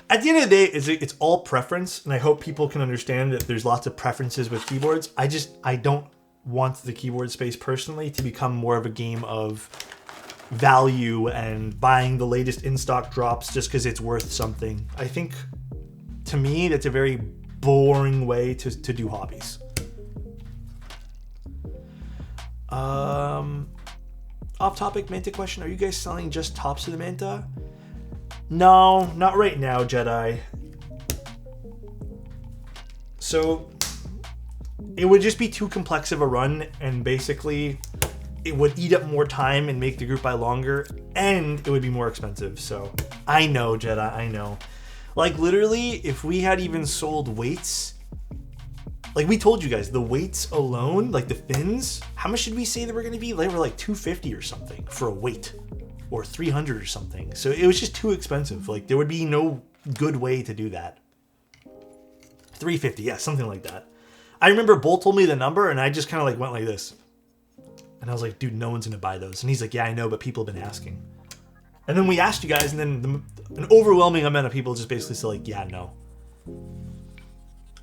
At the end of the day, it's all preference, and I hope people can understand that there's lots of preferences with keyboards. I don't want the keyboard space personally to become more of a game of value and buying the latest in-stock drops just because it's worth something. I think, to me, that's a very boring way to do hobbies. Off-topic Manta question. Are you guys selling just tops of the Manta? No, not right now, Jedi. So it would just be too complex of a run, and basically it would eat up more time and make the group buy longer, and it would be more expensive. So I know, Jedi, I know. Like literally, if we had even sold weights, like we told you guys, the weights alone, like the fins, how much did we say they were going to be? They were like $250 or something for a weight, or $300 or something. So it was just too expensive. Like there would be no good way to do that. $350, yeah, something like that. I remember Bull told me the number, and I just kind of like went like this. And I was like, dude, no one's going to buy those. And he's like, yeah, I know, but people have been asking. And then we asked you guys, and then an overwhelming amount of people just basically said like, yeah, no.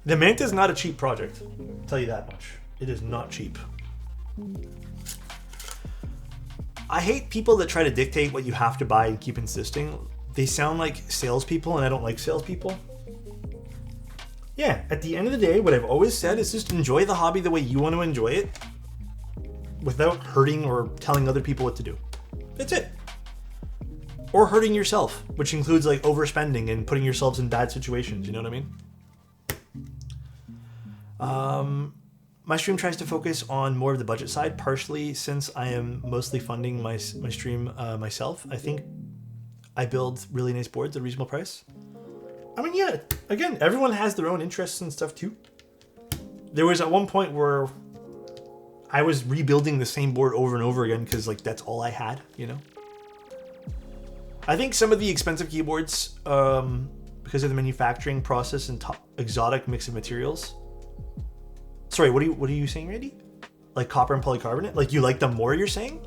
The Manta is not a cheap project. I'll tell you that much. It is not cheap. I hate people that try to dictate what you have to buy and keep insisting. They sound like salespeople, and I don't like salespeople. Yeah, at the end of the day, what I've always said is just enjoy the hobby the way you want to enjoy it without hurting or telling other people what to do. That's it. Or hurting yourself, which includes like overspending and putting yourselves in bad situations, you know what I mean? My stream tries to focus on more of the budget side, partially since I am mostly funding my stream myself. I think I build really nice boards at a reasonable price. I mean, yeah, again, everyone has their own interests and stuff too. There was at one point where I was rebuilding the same board over and over again because like that's all I had, you know? I think some of the expensive keyboards, because of the manufacturing process and exotic mix of materials. Sorry, what are you saying, Randy? Like copper and polycarbonate? Like you like them more, you're saying?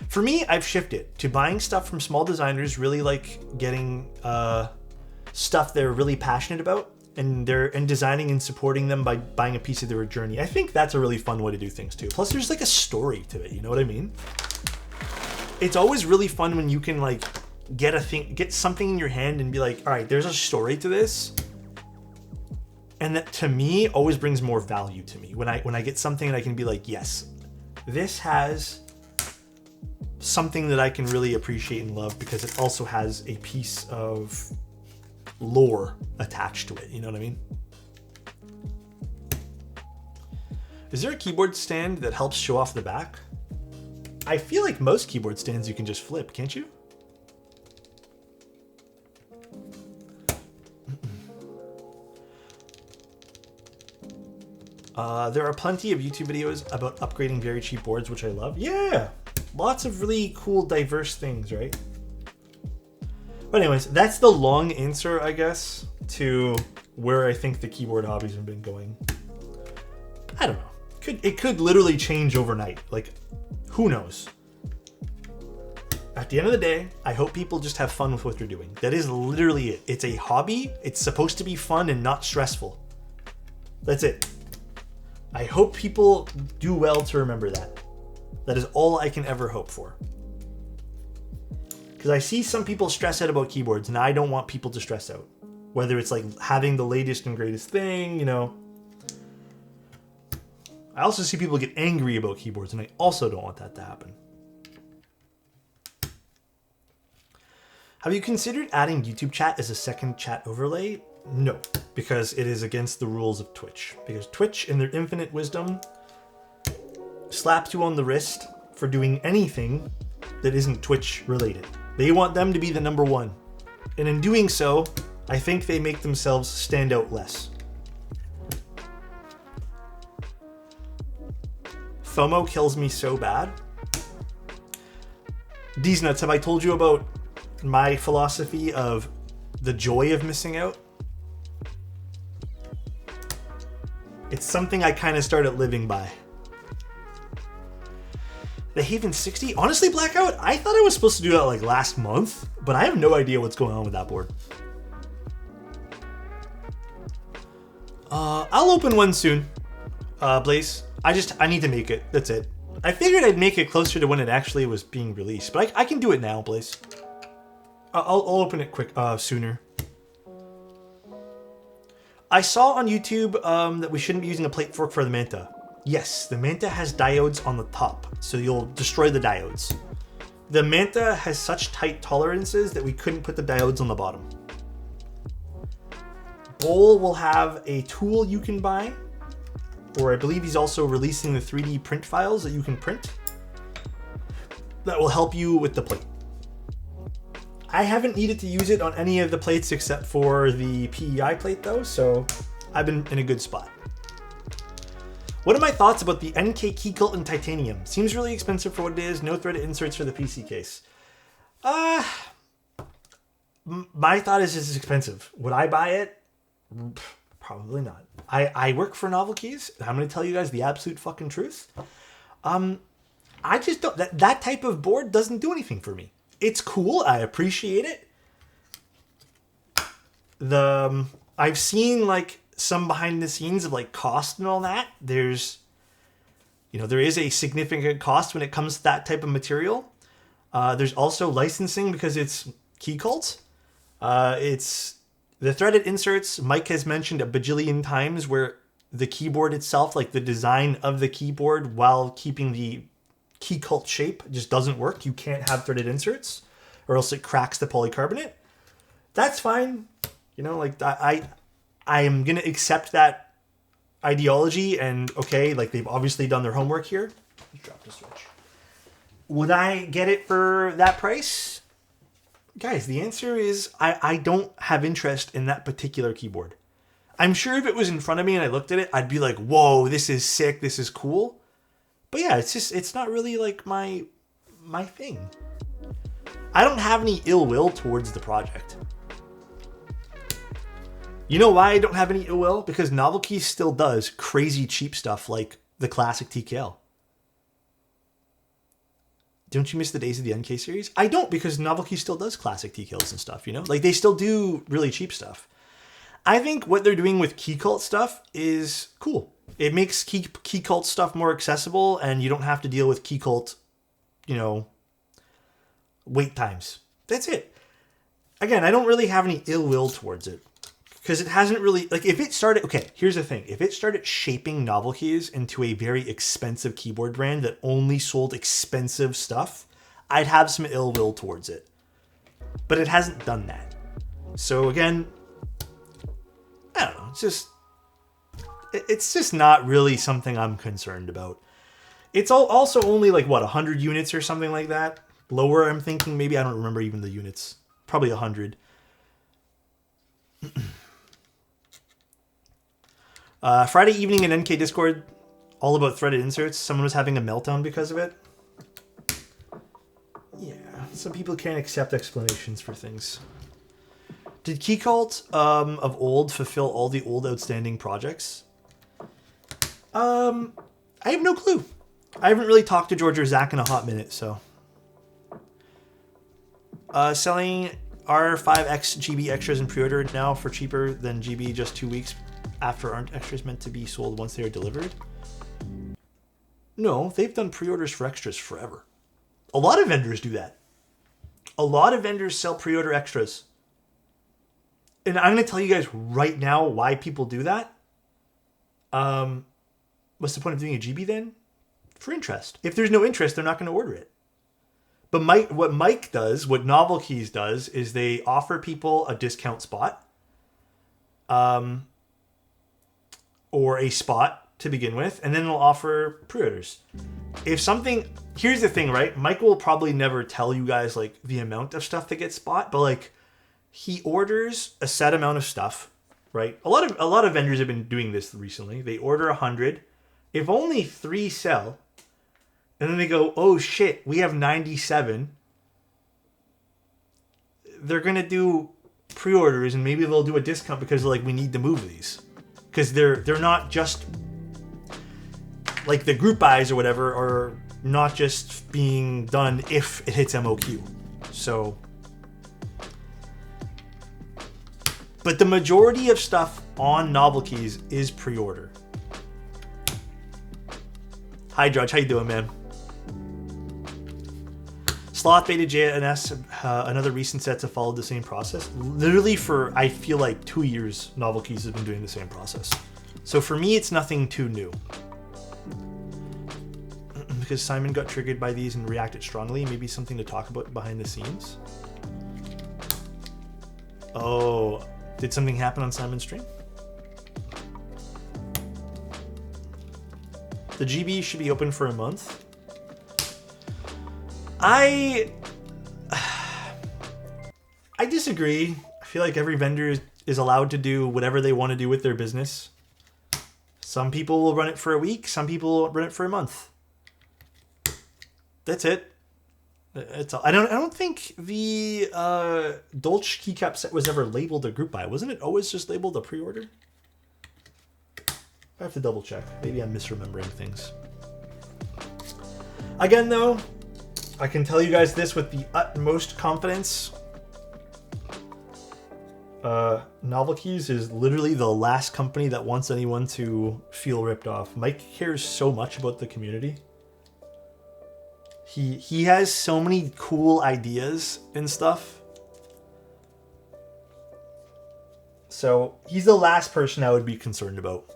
For me, I've shifted to buying stuff from small designers, really like getting stuff they're really passionate about, and designing and supporting them by buying a piece of their journey. I think that's a really fun way to do things too. Plus, there's like a story to it. You know what I mean? It's always really fun when you can like get something in your hand and be like, all right, there's a story to this, and that to me always brings more value to me when I get something and I can be like, yes, this has something that I can really appreciate and love because it also has a piece of lore attached to it. You know what I mean? Is there a keyboard stand that helps show off the back? I feel like most keyboard stands you can just flip, can't you? There are plenty of YouTube videos about upgrading very cheap boards, which I love. Yeah! Lots of really cool, diverse things, right? But anyways, that's the long answer, I guess, to where I think the keyboard hobbies have been going. I don't know. It could literally change overnight. Like, who knows? At the end of the day, I hope people just have fun with what they're doing. That is literally it. It's a hobby. It's supposed to be fun and not stressful. That's it. I hope people do well to remember that. That is all I can ever hope for. Because I see some people stress out about keyboards, and I don't want people to stress out. Whether it's like having the latest and greatest thing, you know. I also see people get angry about keyboards, and I also don't want that to happen. Have you considered adding YouTube chat as a second chat overlay? No, because it is against the rules of Twitch. Because Twitch, in their infinite wisdom, slaps you on the wrist for doing anything that isn't Twitch related. They want them to be the number one. And in doing so, I think they make themselves stand out less. FOMO kills me so bad. These nuts, have I told you about my philosophy of the joy of missing out? It's something I kind of started living by. The Haven 60? Honestly, Blackout, I thought I was supposed to do that like last month, but I have no idea what's going on with that board. I'll open one soon, Blaze. I need to make it. That's it. I figured I'd make it closer to when it actually was being released, but I can do it now, Blaze. I'll open it quick, sooner. I saw on YouTube that we shouldn't be using a plate fork for the Manta. Yes, the Manta has diodes on the top, so you'll destroy the diodes. The Manta has such tight tolerances that we couldn't put the diodes on the bottom. Bowl will have a tool you can buy or I believe he's also releasing the 3D print files that you can print that will help you with the plate. I haven't needed to use it on any of the plates except for the PEI plate though, so I've been in a good spot. What are my thoughts about the NK key cult in titanium? Seems really expensive for what it is. No threaded inserts for the PC case. My thought is it's expensive. Would I buy it? Probably not. I work for Novel Keys. I'm going to tell you guys the absolute fucking truth. I just don't. That type of board doesn't do anything for me. It's cool. I appreciate it. I've seen like some behind the scenes of like cost and all that. There is a significant cost when it comes to that type of material. There's also licensing because it's key cult. It's the threaded inserts. Mike has mentioned a bajillion times where the keyboard itself, like the design of the keyboard while keeping the key cult shape, just doesn't work. You can't have threaded inserts or else it cracks the polycarbonate. That's fine. Like I am going to accept that ideology, and okay, like they've obviously done their homework here. Let's drop the switch. Would I get it for that price? Guys, the answer is I don't have interest in that particular keyboard. I'm sure if it was in front of me and I looked at it, I'd be like, whoa, this is sick, this is cool. But yeah, it's not really like my thing. I don't have any ill will towards the project. You know why I don't have any ill will? Because Novel Keys still does crazy cheap stuff like the classic TKL. Don't you miss the days of the NK series? I don't, because Novel Keys still does classic TKLs and stuff, Like they still do really cheap stuff. I think what they're doing with key cult stuff is cool. It makes key cult stuff more accessible, and you don't have to deal with key cult, wait times. That's it. Again, I don't really have any ill will towards it because it hasn't really, like, if it started, okay, here's the thing. If it started shaping Novel Keys into a very expensive keyboard brand that only sold expensive stuff, I'd have some ill will towards it. But it hasn't done that. So again, I don't know. It's just not really something I'm concerned about. It's also only like, what, 100 units or something like that? Lower, I'm thinking, maybe. I don't remember even the units. Probably 100. Friday evening in NK Discord, all about threaded inserts. Someone was having a meltdown because of it. Yeah, some people can't accept explanations for things. Did Key Cult of old fulfill all the old outstanding projects? I have no clue. I haven't really talked to George or Zach in a hot minute, so. Selling R5X GB extras in pre-order now for cheaper than GB just 2 weeks after. Aren't extras meant to be sold once they are delivered? No, they've done pre-orders for extras forever. A lot of vendors do that. A lot of vendors sell pre-order extras. And I'm going to tell you guys right now why people do that. What's the point of doing a GB then? For interest. If there's no interest, they're not going to order it. But what Mike does, what Novel Keys does, is they offer people a discount spot. Or a spot to begin with, and then they'll offer pre-orders. If something, here's the thing, right? Mike will probably never tell you guys like the amount of stuff that gets bought, but like he orders a set amount of stuff, right? A lot of vendors have been doing this recently. They order 100. If only 3 sell, and then they go, oh shit, we have 97. They're gonna do pre-orders, and maybe they'll do a discount because like we need to move these. Because they're not just like the group buys or whatever are not just being done if it hits MOQ. So, but the majority of stuff on Novel Keys is pre-order. Hi, Judge. How you doing, man? Sloth, Beta, J, and S, another recent sets have followed the same process. Literally for, I feel like, 2 years, Novel Keys has been doing the same process. So for me, it's nothing too new. Because Simon got triggered by these and reacted strongly. Maybe something to talk about behind the scenes. Oh, did something happen on Simon's stream? The GB should be open for a month. I disagree. I feel like every vendor is allowed to do whatever they want to do with their business. Some people will run it for a week. Some people will run it for a month. That's it. It's all. I don't think the Dolch keycap set was ever labeled a group buy. Wasn't it always just labeled a pre-order? I have to double check. Maybe I'm misremembering things. Again, though, I can tell you guys this with the utmost confidence. Novel Keys is literally the last company that wants anyone to feel ripped off. Mike cares so much about the community. He has so many cool ideas and stuff. So he's the last person I would be concerned about.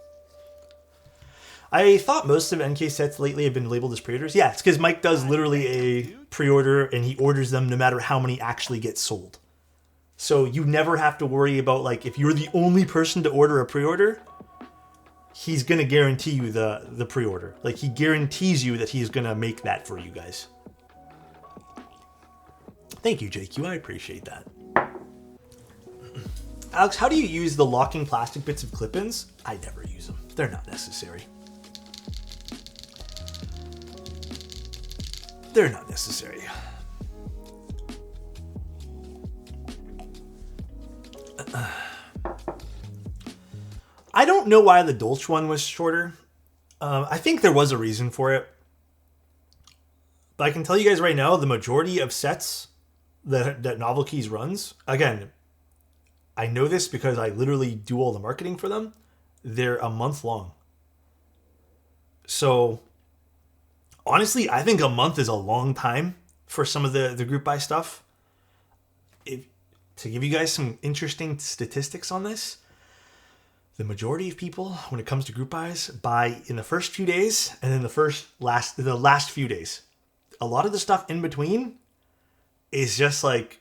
I thought most of NK sets lately have been labeled as pre-orders. Yeah, it's because Mike does literally a pre-order and he orders them no matter how many actually get sold. So you never have to worry about, like, if you're the only person to order a pre-order, he's going to guarantee you the pre-order. Like, he guarantees you that he's going to make that for you guys. Thank you, JQ. I appreciate that. Alex, how do you use the locking plastic bits of clip-ins? I never use them. They're not necessary. They're not necessary. I don't know why the Dolch one was shorter. I think there was a reason for it. But I can tell you guys right now, the majority of sets that Novel Keys runs, again, I know this because I literally do all the marketing for them. They're a month long. So, honestly, I think a month is a long time for some of the group buy stuff. To give you guys some interesting statistics on this, the majority of people, when it comes to group buys, buy in the first few days and then the last few days. A lot of the stuff in between is just like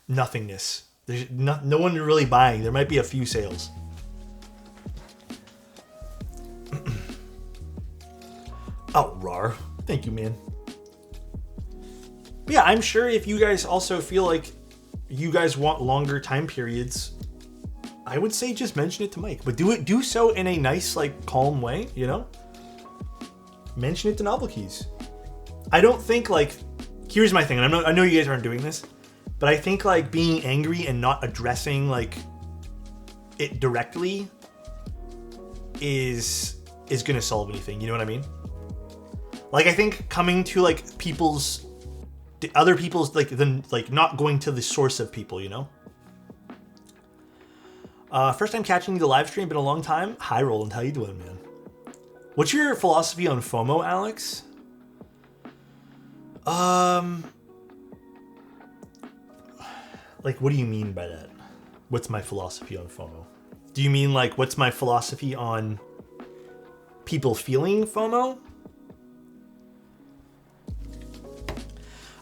nothingness. There's no one really buying. There might be a few sales. Oh, rar. Thank you, man. But yeah, I'm sure if you guys also feel like you guys want longer time periods, I would say just mention it to Mike. But do so in a nice, like, calm way, you know? Mention it to Novel Keys. I don't think, like, here's my thing, and I know you guys aren't doing this, but I think, like, being angry and not addressing, like, it directly is gonna solve anything, you know what I mean? Like, I think coming to, like, other people's, like, not going to the source of people, you know? First time catching the live stream, been a long time. Hi, Roland, how you doing, man? What's your philosophy on FOMO, Alex? Like, what do you mean by that? What's my philosophy on FOMO? Do you mean, like, what's my philosophy on people feeling FOMO?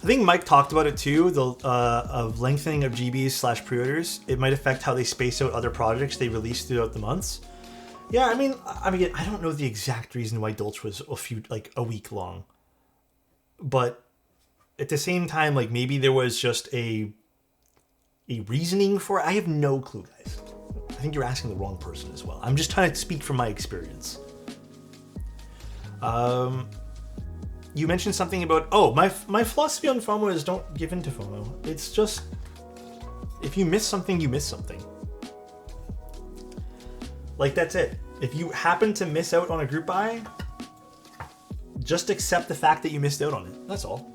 I think Mike talked about it too, of lengthening of GBs / pre-orders. It might affect how they space out other projects they release throughout the months. Yeah, I mean, I don't know the exact reason why Dolch was a week long, but at the same time, like, maybe there was just a reasoning for it. I have no clue, guys. I think you're asking the wrong person as well. I'm just trying to speak from my experience. You mentioned something about, my philosophy on FOMO is don't give in to FOMO. It's just, if you miss something, you miss something. Like, that's it. If you happen to miss out on a group buy, just accept the fact that you missed out on it. That's all.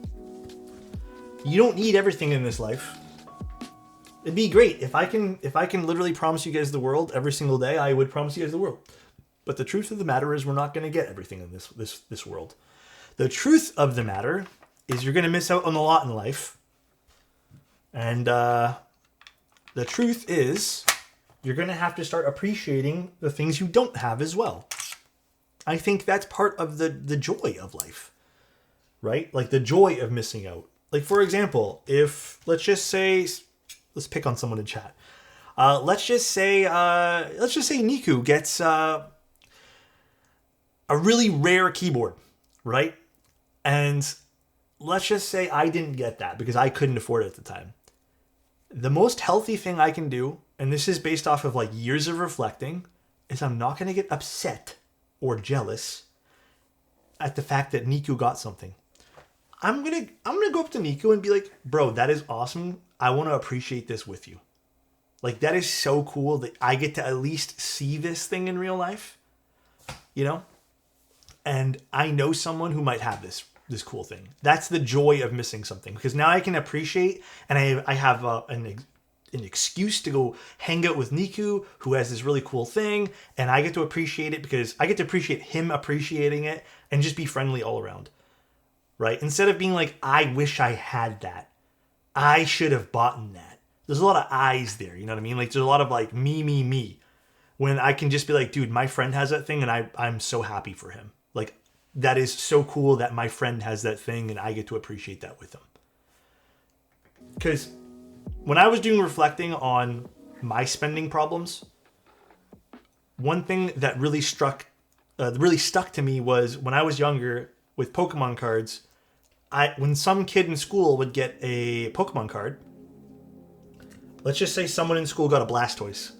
You don't need everything in this life. It'd be great if I can literally promise you guys the world every single day. I would promise you guys the world. But the truth of the matter is, we're not going to get everything in this world. The truth of the matter is, you're going to miss out on a lot in life. And the truth is, you're going to have to start appreciating the things you don't have as well. I think that's part of the joy of life, right? Like, the joy of missing out. Like, for example, if, let's pick on someone in chat. Let's just say Niku gets a a really rare keyboard, right? And let's just say I didn't get that because I couldn't afford it at the time. The most healthy thing I can do, and this is based off of like years of reflecting, is I'm not going to get upset or jealous at the fact that Niku got something. I'm gonna go up to Niku and be like, bro, that is awesome. I want to appreciate this with you. Like, that is so cool that I get to at least see this thing in real life, you know? And I know someone who might have this cool thing. That's the joy of missing something, because now I can appreciate, and I have an excuse to go hang out with Niku, who has this really cool thing, and I get to appreciate it because I get to appreciate him appreciating it and just be friendly all around, right? Instead of being like, I wish I had that. I should have bought that. There's a lot of eyes there, you know what I mean? Like, there's a lot of like me. When I can just be like, dude, my friend has that thing and I'm so happy for him. Like, that is so cool that my friend has that thing and I get to appreciate that with him. Because when I was doing reflecting on my spending problems, one thing that really stuck to me was when I was younger with Pokemon cards. When some kid in school would get a Pokemon card, let's just say someone in school got a Blastoise.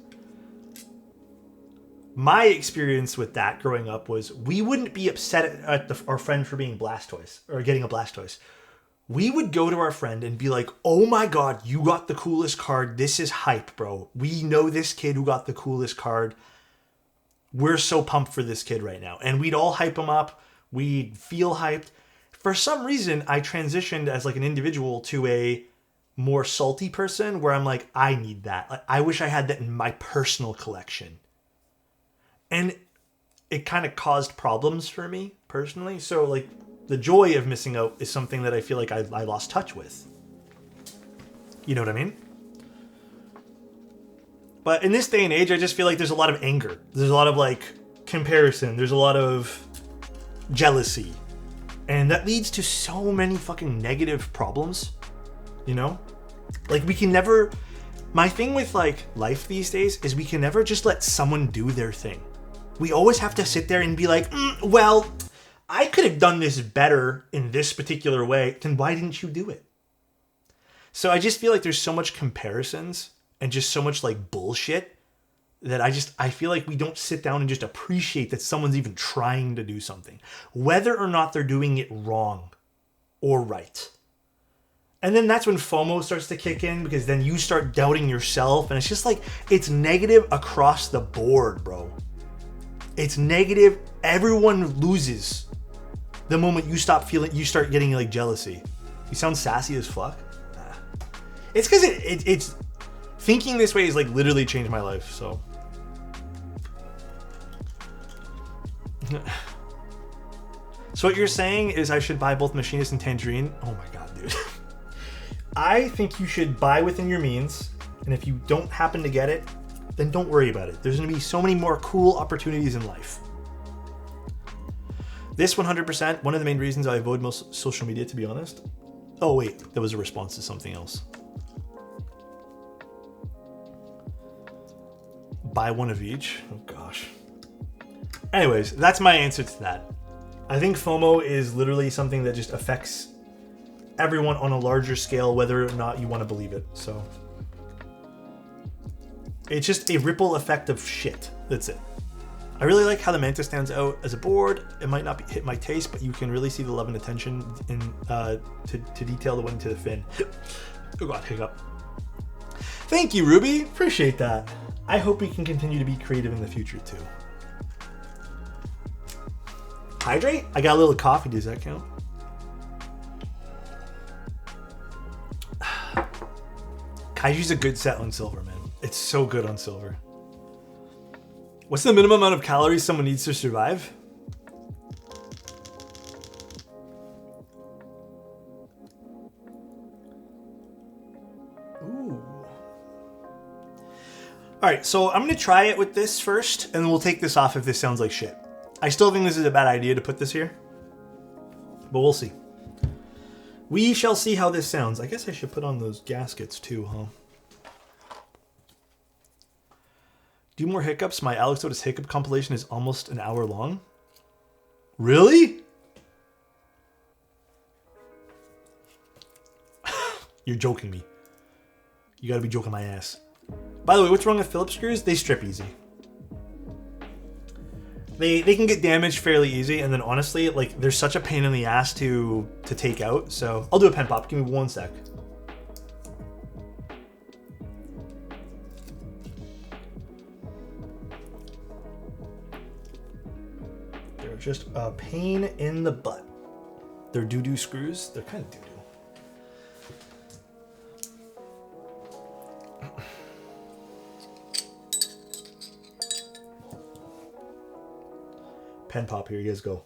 My experience with that growing up was we wouldn't be upset at our friend for being Blastoise or getting a Blastoise. We would go to our friend and be like, oh my God, you got the coolest card. This is hype, bro. We know this kid who got the coolest card. We're so pumped for this kid right now. And we'd all hype him up. We'd feel hyped. For some reason, I transitioned as like an individual to a more salty person where I'm like, I need that. Like, I wish I had that in my personal collection. And it kind of caused problems for me personally. So like the joy of missing out is something that I feel like I lost touch with. You know what I mean? But in this day and age, I just feel like there's a lot of anger. There's a lot of like comparison. There's a lot of jealousy. And that leads to so many fucking negative problems, you know? Like, we can never... My thing with, like, life these days is we can never just let someone do their thing. We always have to sit there and be like, well, I could have done this better in this particular way. Then why didn't you do it? So I just feel like there's so much comparisons and just so much, like, bullshit that I feel like we don't sit down and just appreciate that someone's even trying to do something, whether or not they're doing it wrong or right. And then that's when FOMO starts to kick in, because then you start doubting yourself, and it's just like, it's negative across the board, bro. It's negative. Everyone loses the moment you start getting like jealousy. You sound sassy as fuck. Nah. It's because it's thinking this way has like literally changed my life, so. So what you're saying is I should buy both Machinist and Tangerine? Oh my God, dude. I think you should buy within your means, and if you don't happen to get it, then don't worry about it. There's going to be so many more cool opportunities in life. This 100%, one of the main reasons I avoid most social media, to be honest. Oh wait, that was a response to something else. Buy one of each? Oh gosh. Anyways, that's my answer to that. I think FOMO is literally something that just affects everyone on a larger scale, whether or not you want to believe it. So it's just a ripple effect of shit. That's it. I really like how the Manta stands out as a board. It might not hit my taste, but you can really see the love and attention in to detail that went into the fin. Oh God, hiccup. Thank you, Ruby. Appreciate that. I hope we can continue to be creative in the future too. Hydrate? I got a little coffee. Does that count? Kaiju's a good set on silver, man. It's so good on silver. What's the minimum amount of calories someone needs to survive? Ooh. Alright, so I'm going to try it with this first, and then we'll take this off if this sounds like shit. I still think this is a bad idea to put this here, but we'll see. We shall see how this sounds. I guess I should put on those gaskets too, huh? Do more hiccups. My Alexotos hiccup compilation is almost an hour long. Really? You're joking me. You gotta be joking my ass. By the way, what's wrong with Phillips screws? They strip easy. They can get damaged fairly easy, and then honestly, like, they're such a pain in the ass to take out. So I'll do a pen pop. Give me 1 sec. They're just a pain in the butt. They're doo-doo screws. They're kind of doo-doo. Pen pop, here you guys go.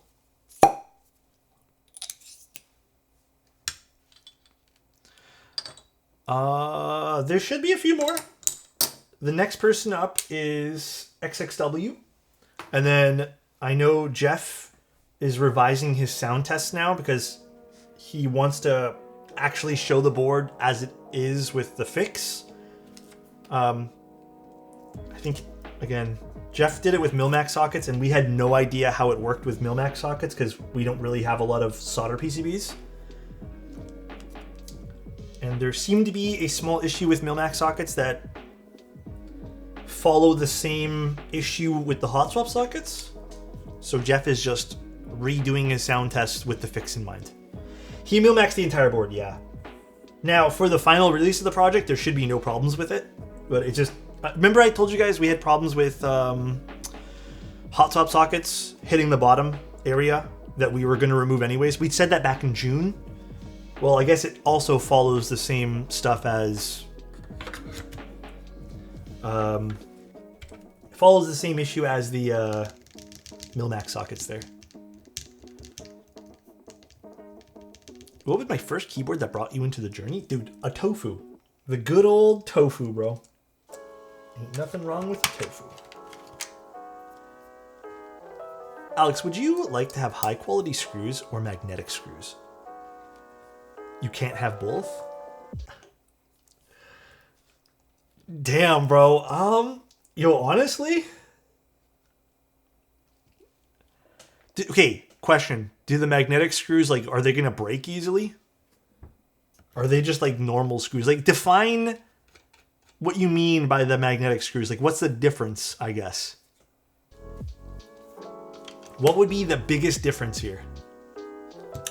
There should be a few more. The next person up is XXW. And then I know Jeff is revising his sound tests now because he wants to actually show the board as it is with the fix. I think, again, Jeff did it with Milmax sockets, and we had no idea how it worked with Milmax sockets because we don't really have a lot of solder PCBs. And there seemed to be a small issue with Milmax sockets that follow the same issue with the hot swap sockets. So Jeff is just redoing his sound test with the fix in mind. He Milmaxed the entire board, yeah. Now, for the final release of the project, there should be no problems with it, but it just... Remember I told you guys we had problems with hot swap sockets hitting the bottom area that we were going to remove anyways? We'd said that back in June. Well, I guess it also follows the same stuff as... follows the same issue as the Milmax sockets there. What was my first keyboard that brought you into the journey? Dude, a Tofu. The good old Tofu, bro. Ain't nothing wrong with the Tofu. Alex, would you like to have high quality screws or magnetic screws? You can't have both? Damn, bro. Yo, honestly? Okay, question. Do the magnetic screws, like, are they gonna break easily? Are they just like normal screws? Like, define what you mean by the magnetic screws. Like, what's the difference, I guess? What would be the biggest difference here?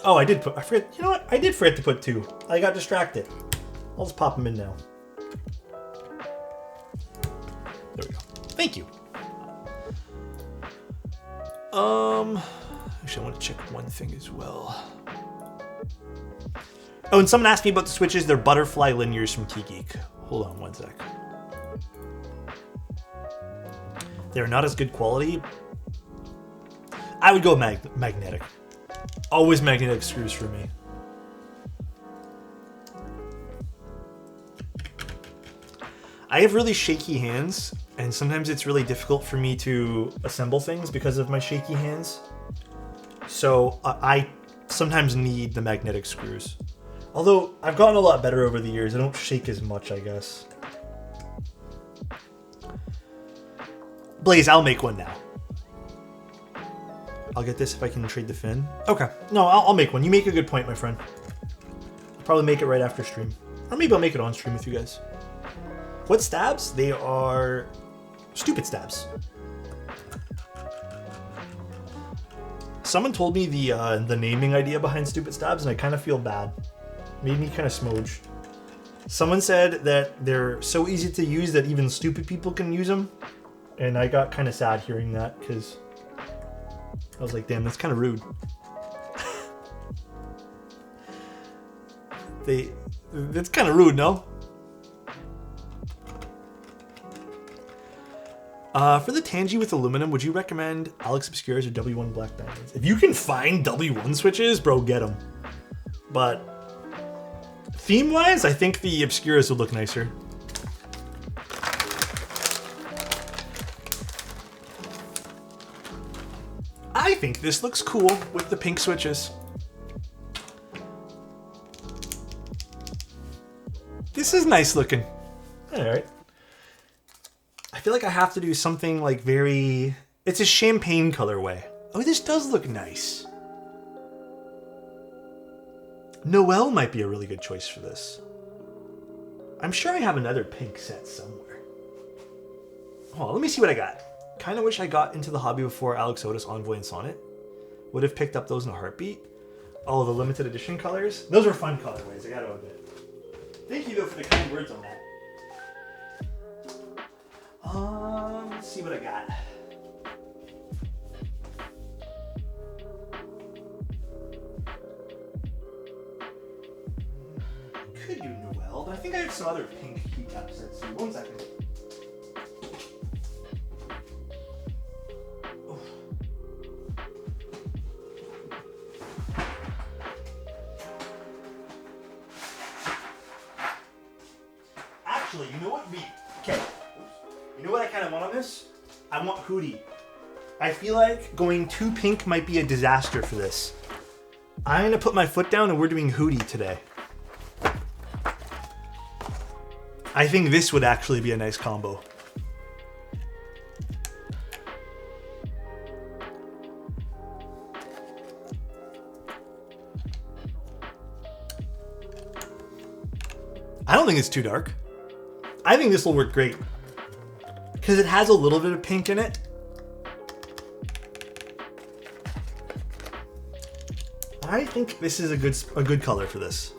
Oh, I forget, you know what? I did forget to put 2. I got distracted. I'll just pop them in now. There we go. Thank you. Actually, I want to check one thing as well. Oh, and someone asked me about the switches. They're butterfly linears from T-Geek. Hold on one sec. They're not as good quality. I would go magnetic. Always magnetic screws for me. I have really shaky hands, and sometimes it's really difficult for me to assemble things because of my shaky hands. So I sometimes need the magnetic screws. Although I've gotten a lot better over the years. I don't shake as much, I guess. Blaze, I'll make one now. I'll get this if I can trade the fin. Okay. No, I'll make one. You make a good point, my friend. I'll probably make it right after stream. Or maybe I'll make it on stream with you guys. What stabs? They are stupid stabs. Someone told me the naming idea behind stupid stabs, and I kind of feel bad. Made me kind of smooge. Someone said that they're so easy to use that even stupid people can use them. And I got kind of sad hearing that, because I was like, damn, that's kind of rude. That's kind of rude, no? For the Tangy with aluminum, would you recommend Alex Obscuras or W1 Black Diamonds? If you can find W1 switches, bro, get them. But theme-wise, I think the Obscuras would look nicer. I think this looks cool with the pink switches. This is nice looking. All right. I feel like I have to do something like very... It's a champagne colorway. Oh, this does look nice. Noelle might be a really good choice for this. I'm sure I have another pink set somewhere. Oh, let me see what I got. Kind of wish I got into the hobby before Alexotos, Envoy, and Sonnet. Would have picked up those in a heartbeat. Oh, the limited edition colors. Those were fun colorways, I gotta admit. Thank you, though, for the kind words on that. Let's see what I got. Could do Noelle, but I think I have some other pink keycap sets too. 1 second. Oh. Actually, you know what? Okay. You know what I kind of want on this? I want Hootie. I feel like going too pink might be a disaster for this. I'm going to put my foot down and we're doing Hootie today. I think this would actually be a nice combo. I don't think it's too dark. I think this will work great. Because it has a little bit of pink in it. I think this is a good color for this.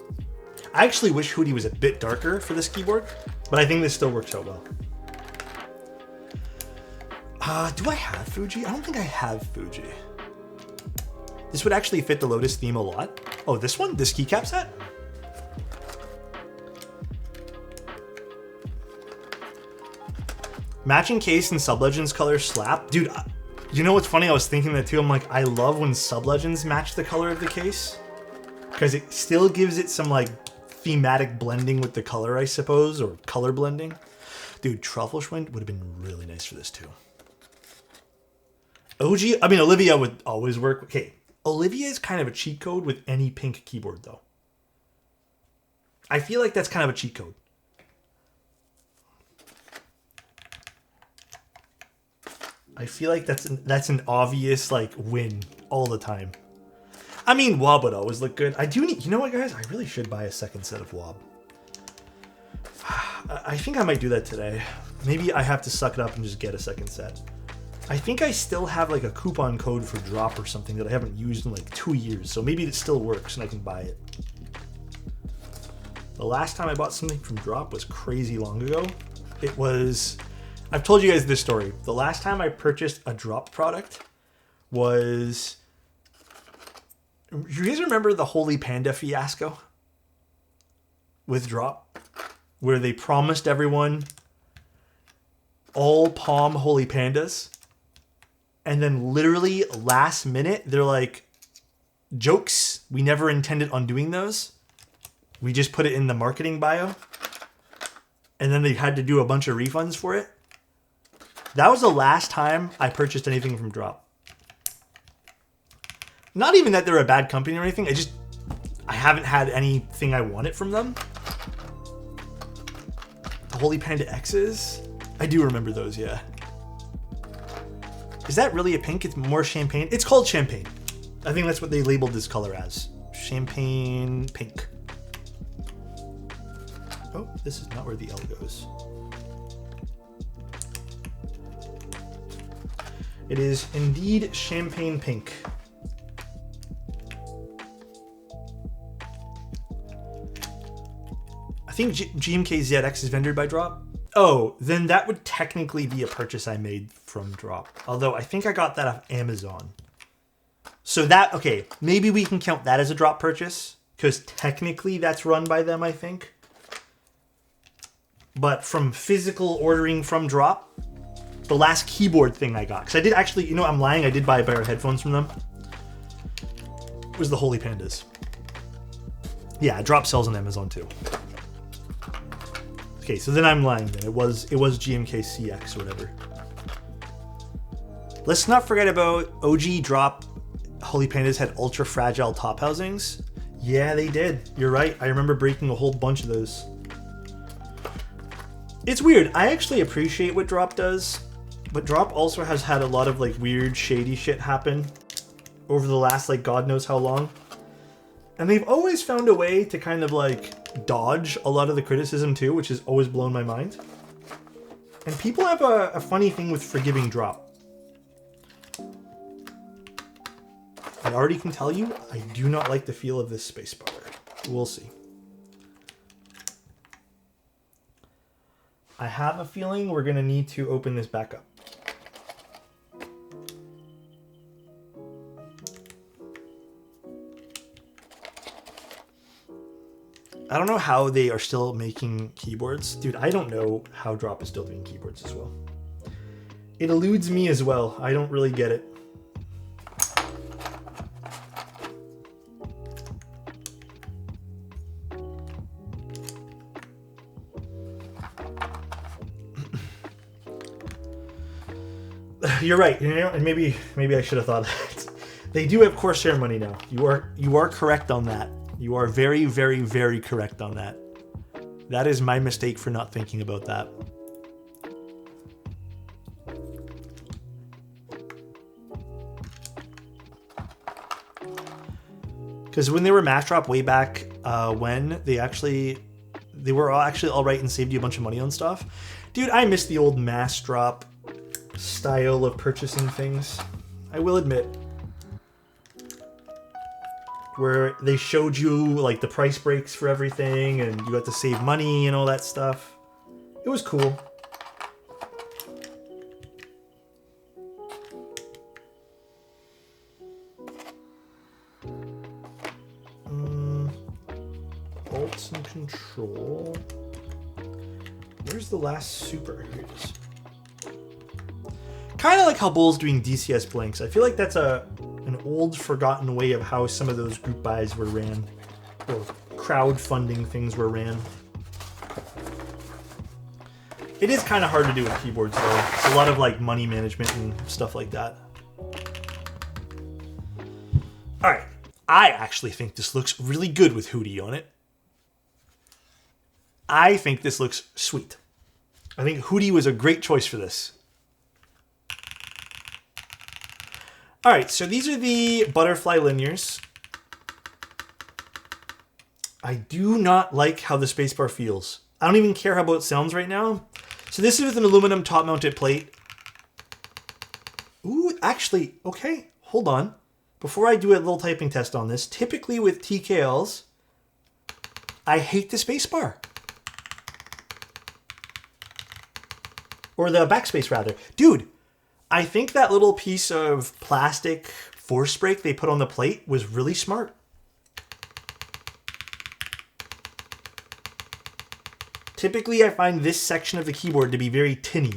I actually wish Hootie was a bit darker for this keyboard, but I think this still works out well. Do I have Fuji? I don't think I have Fuji. This would actually fit the Lotus theme a lot. Oh, this one? This keycap set? Matching case and Sublegends color slap. Dude, you know what's funny? I was thinking that too. I'm like, I love when Sublegends match the color of the case. Because it still gives it some like thematic blending with the color, I suppose, or color blending. Dude, Truffleschwind would have been really nice for this too. Olivia would always work. Okay, Olivia is kind of a cheat code with any pink keyboard though. I feel like that's kind of a cheat code. I feel like that's an obvious like win all the time. I mean, Wob would always look good. I do need, you know what, guys? I really should buy a second set of Wob. I think I might do that today. Maybe I have to suck it up and just get a second set. I think I still have like a coupon code for drop or something that I haven't used in like 2 years. So maybe it still works and I can buy it. The last time I bought something from drop was crazy long ago. It was, I've told you guys this story. The last time I purchased a drop product was, you guys remember the Holy Panda fiasco with drop? Where they promised everyone all Palm Holy Pandas. And then literally last minute, they're like, jokes, we never intended on doing those. We just put it in the marketing bio. And then they had to do a bunch of refunds for it. That was the last time I purchased anything from Drop. Not even that they're a bad company or anything. I haven't had anything I wanted from them. The Holy Panda X's? I do remember those, yeah. Is that really a pink? It's more champagne. It's called champagne. I think that's what they labeled this color as. Champagne pink. Oh, this is not where the L goes. It is indeed champagne pink. I think GMK ZX is vendored by Drop. Oh, then that would technically be a purchase I made from Drop. Although I think I got that off Amazon. So that, okay, maybe we can count that as a Drop purchase, because technically that's run by them, I think. But from physical ordering from Drop, the last keyboard thing I got, because I did actually, you know, I'm lying, I did buy a pair of headphones from them. It was the Holy Pandas. Yeah, Drop sells on Amazon too. Okay, so then I'm lying then. It was GMK CX or whatever. Let's not forget about OG Drop. Holy Pandas had ultra fragile top housings. Yeah, they did. You're right. I remember breaking a whole bunch of those. It's weird. I actually appreciate what Drop does, but Drop also has had a lot of like weird shady shit happen. over the last, like, God knows how long. And they've always found a way to kind of, like, dodge a lot of the criticism, too, which has always blown my mind. And people have a funny thing with forgiving drop. I already can tell you, I do not like the feel of this spacebar. We'll see. I have a feeling we're going to need to open this back up. I don't know how they are still making keyboards. Dude, I don't know how Drop is still doing keyboards as well. It eludes me as well. I don't really get it. You're right, you know, and maybe I should have thought that. They do have Corsair money now. You are correct on that. You are very, very, very correct on that. That is my mistake for not thinking about that. Because when they were Mass Drop way back when, they were actually all right and saved you a bunch of money on stuff. Dude, I miss the old Mass Drop style of purchasing things. I will admit. Where they showed you like the price breaks for everything and you got to save money and all that stuff. It was cool. Bolts and control. Where's the last super? Here it is. Kind of like how Bull's doing DCS blanks. I feel like that's an old forgotten way of how some of those group buys were ran, or crowdfunding things were ran. It is kind of hard to do with keyboards though. It's a lot of like money management and stuff like that. All right, I actually think this looks really good with Hootie on it. I think this looks sweet. I think Hootie was a great choice for this. All right, so these are the butterfly linears. I do not like how the spacebar feels. I don't even care how it sounds right now. So this is with an aluminum top-mounted plate. Ooh, actually, okay, hold on. Before I do a little typing test on this, typically with TKLs, I hate the spacebar. Or the backspace, rather. Dude, I think that little piece of plastic force brake they put on the plate was really smart. Typically, I find this section of the keyboard to be very tinny.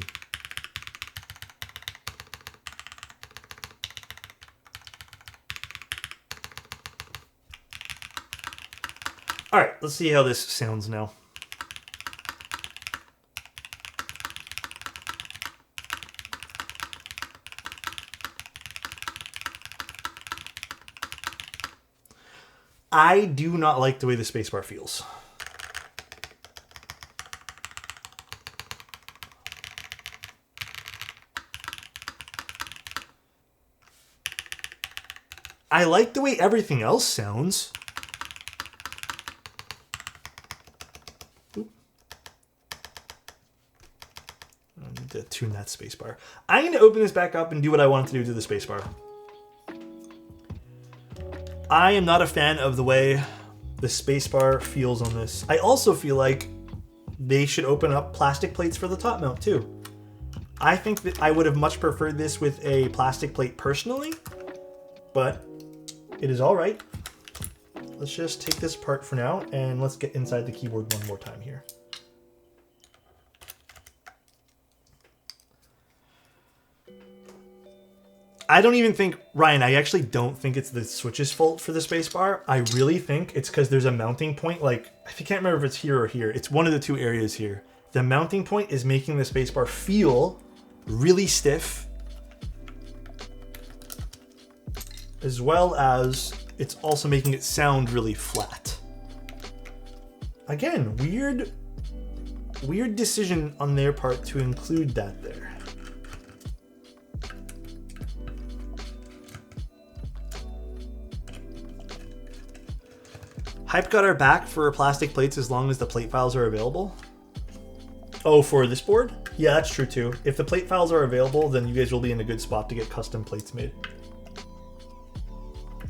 All right, let's see how this sounds now. I do not like the way the spacebar feels. I like the way everything else sounds. Oop. I need to tune that spacebar. I'm going to open this back up and do what I want to do to the spacebar. I am not a fan of the way the spacebar feels on this. I also feel like they should open up plastic plates for the top mount too. I think that I would have much preferred this with a plastic plate personally, but it is all right. Let's just take this apart for now and let's get inside the keyboard one more time here. I don't even think, Ryan, I actually don't think it's the switch's fault for the spacebar. I really think it's because there's a mounting point, like, I can't remember if it's here or here. It's one of the two areas here. The mounting point is making the spacebar feel really stiff, as well as it's also making it sound really flat. Again, weird decision on their part to include that there. Hype got our back for plastic plates as long as the plate files are available. Oh, for this board? Yeah, that's true too. If the plate files are available, then you guys will be in a good spot to get custom plates made.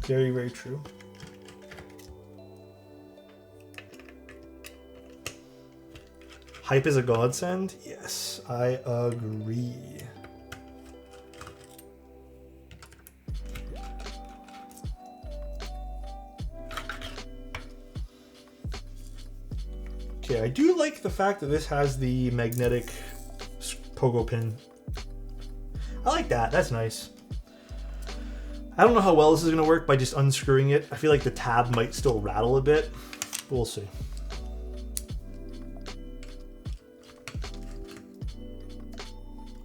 Very, very true. Hype is a godsend? Yes, I agree. Okay, I do like the fact that this has the magnetic pogo pin. I like that, that's nice. I don't know how well this is gonna work by just unscrewing it. I feel like the tab might still rattle a bit. We'll see.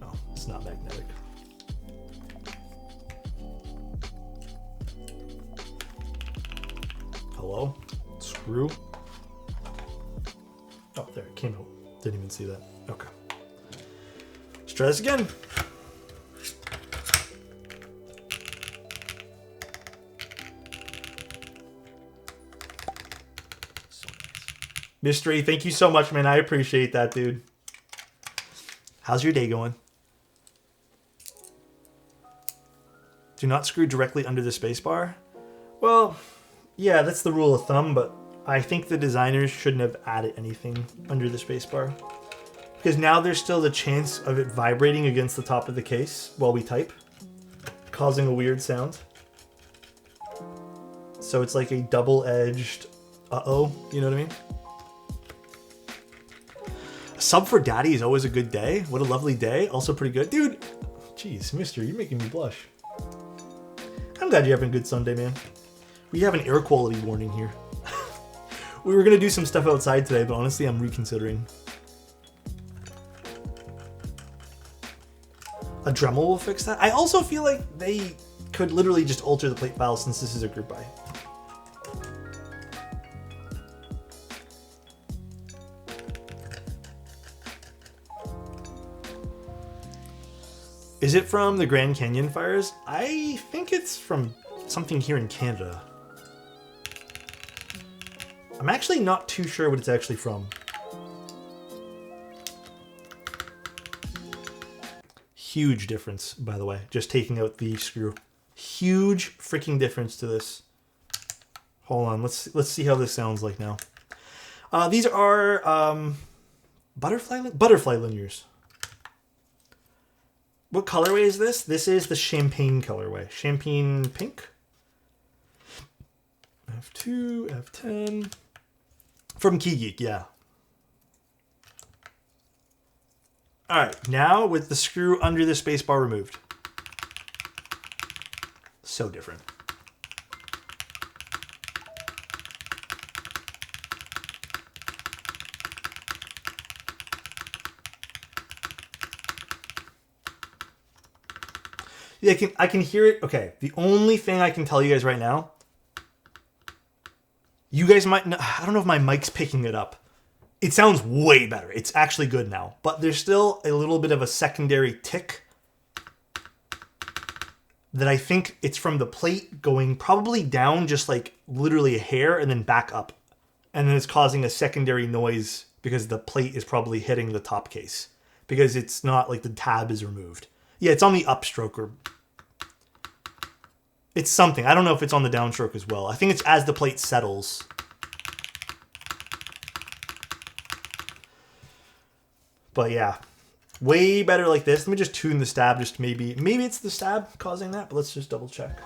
Oh, it's not magnetic. Hello? Screw? Oh, there, it came out. Didn't even see that. Okay. Let's try this again. So nice. Mystery, thank you so much, man. I appreciate that, dude. How's your day going? Do not screw directly under the spacebar. Well, yeah, that's the rule of thumb, but I think the designers shouldn't have added anything under the spacebar. Because now there's still the chance of it vibrating against the top of the case while we type, causing a weird sound. So it's like a double-edged uh-oh, you know what I mean? A sub for daddy is always a good day. What a lovely day. Also pretty good. Dude, jeez, mister, you're making me blush. I'm glad you're having a good Sunday, man. We have an air quality warning here. We were going to do some stuff outside today, but honestly, I'm reconsidering. A Dremel will fix that. I also feel like they could literally just alter the plate file since this is a group buy. Is it from the Grand Canyon fires? I think it's from something here in Canada. I'm actually not too sure what it's actually from. Huge difference, by the way, just taking out the screw. Huge freaking difference to this. Hold on, let's see how this sounds like now. These are butterfly linears. What colorway is this? This is the champagne colorway. Champagne pink. F2, F10. From KeyGeek, yeah. Alright, now with the screw under the spacebar removed. So different. Yeah, I can hear it. Okay, the only thing I can tell you guys right now, you guys might know, I don't know if my mic's picking it up. It sounds way better. It's actually good now. But there's still a little bit of a secondary tick that I think it's from the plate going probably down just like literally a hair and then back up. And then it's causing a secondary noise because the plate is probably hitting the top case. Because it's not like the tab is removed. Yeah, it's on the upstroke or... It's something. I don't know if it's on the downstroke as well. I think it's as the plate settles. But yeah, way better like this. Let me just tune the stab. Just maybe it's the stab causing that, but let's just double check.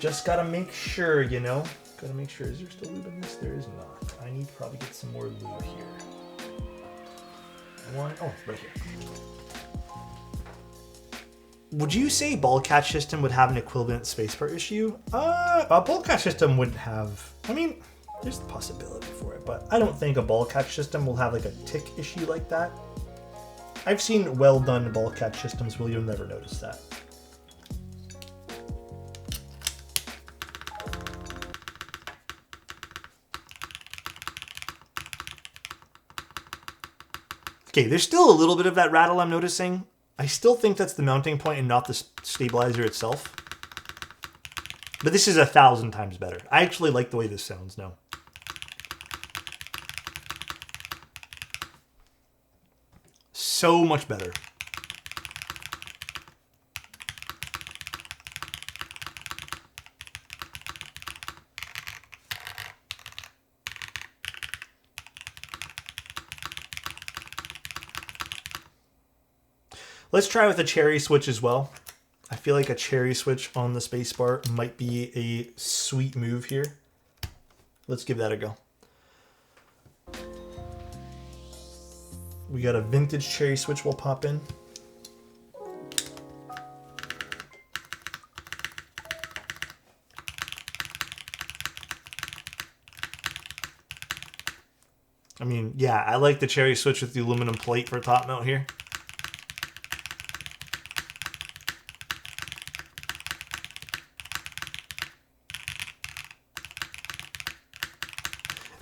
Just gotta make sure, you know. Gotta make sure. Is there still lube in this? There is not. I need to probably get some more lube here. Oh, right here. Would you say ball catch system would have an equivalent spacebar issue? A ball catch system wouldn't have. I mean, there's the possibility for it, but I don't think a ball catch system will have like a tick issue like that. I've seen well done ball catch systems where you'll never notice that. Okay, there's still a little bit of that rattle I'm noticing. I still think that's the mounting point and not the stabilizer itself. But this is 1,000 times better. I actually like the way this sounds now. So much better. Let's try with a cherry switch as well. I feel like a cherry switch on the spacebar might be a sweet move here. Let's give that a go. We got a vintage cherry switch we'll pop in. I mean, yeah, I like the cherry switch with the aluminum plate for top mount here.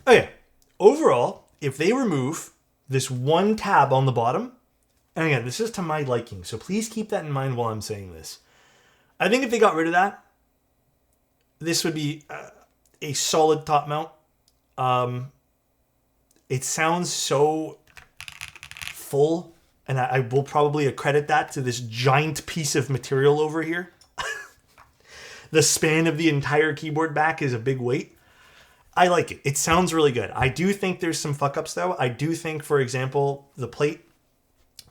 Okay, overall, if they remove this one tab on the bottom, and again, this is to my liking, so please keep that in mind while I'm saying this. I think if they got rid of that, this would be a solid top mount. It sounds so full, and I will probably accredit that to this giant piece of material over here. The span of the entire keyboard back is a big weight. I like it. It sounds really good. I do think there's some fuck-ups, though. I do think, for example, the plate,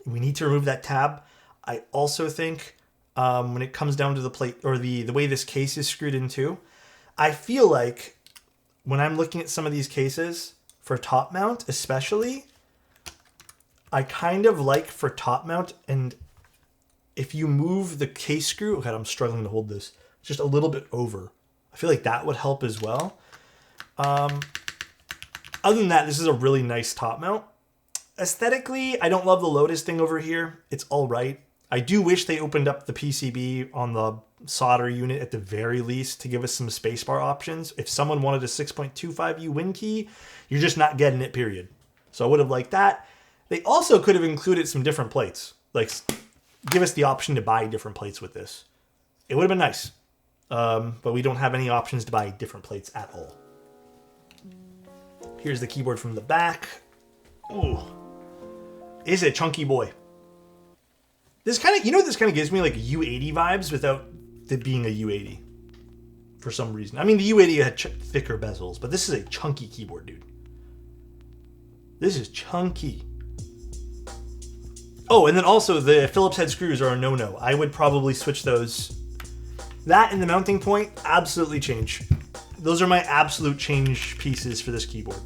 we need to remove that tab. I also think when it comes down to the plate, or the way this case is screwed into, I feel like when I'm looking at some of these cases, for top mount especially, I kind of like for top mount, and if you move the case screw, God, I'm struggling to hold this, just a little bit over. I feel like that would help as well. Other than that, this is a really nice top mount. Aesthetically, I don't love the Lotus thing over here. It's all right. I do wish they opened up the PCB on the solder unit at the very least to give us some spacebar options. If someone wanted a 6.25U Win key, you're just not getting it, period. So I would have liked that. They also could have included some different plates. Like, give us the option to buy different plates with this. It would have been nice. But we don't have any options to buy different plates at all. Here's the keyboard from the back. Ooh. It's a chunky boy. This kind of, this kind of gives me like U80 vibes without it being a U80. For some reason. I mean, the U80 had thicker bezels, but this is a chunky keyboard, dude. This is chunky. Oh, and then also the Phillips head screws are a no-no. I would probably switch those. That and the mounting point, absolutely change. Those are my absolute change pieces for this keyboard.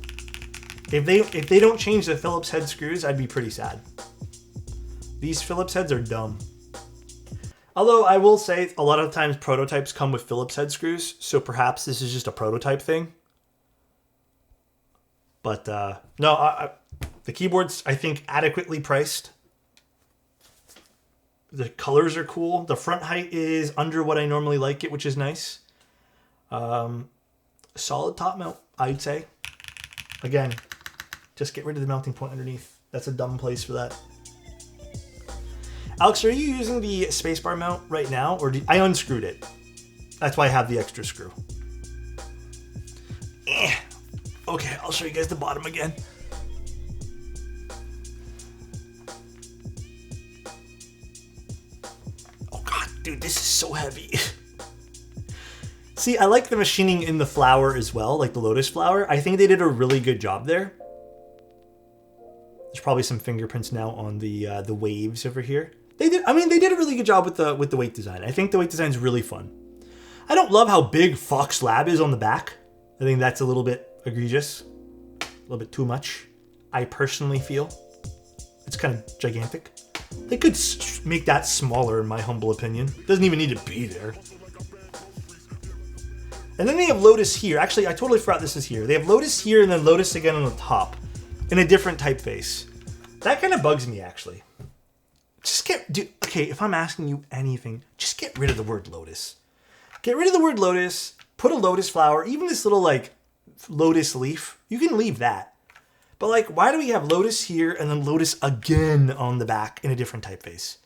If they don't change the Phillips head screws, I'd be pretty sad. These Phillips heads are dumb. Although I will say a lot of times prototypes come with Phillips head screws, so perhaps this is just a prototype thing. But no, the keyboard's, I think, adequately priced. The colors are cool. The front height is under what I normally like it, which is nice. Solid top mount, I'd say. Again, just get rid of the mounting point underneath. That's a dumb place for that. Alex, are you using the spacebar mount right now? Or I unscrewed it. That's why I have the extra screw. Okay, I'll show you guys the bottom again. Oh God, dude, this is so heavy. See, I like the machining in the flower as well, like the Lotus flower. I think they did a really good job there. There's probably some fingerprints now on the waves over here. They did a really good job with the weight design. I think the weight design is really fun. I don't love how big Fox Lab is on the back. I think that's a little bit egregious, a little bit too much. I personally feel it's kind of gigantic. They could make that smaller, in my humble opinion. Doesn't even need to be there. And then they have Lotus here. Actually, I totally forgot this is here. They have Lotus here and then Lotus again on the top in a different typeface. That kind of bugs me, actually. Okay, if I'm asking you anything, just get rid of the word Lotus. Get rid of the word Lotus, put a Lotus flower, even this little, like, Lotus leaf. You can leave that. But, like, why do we have Lotus here and then Lotus again on the back in a different typeface?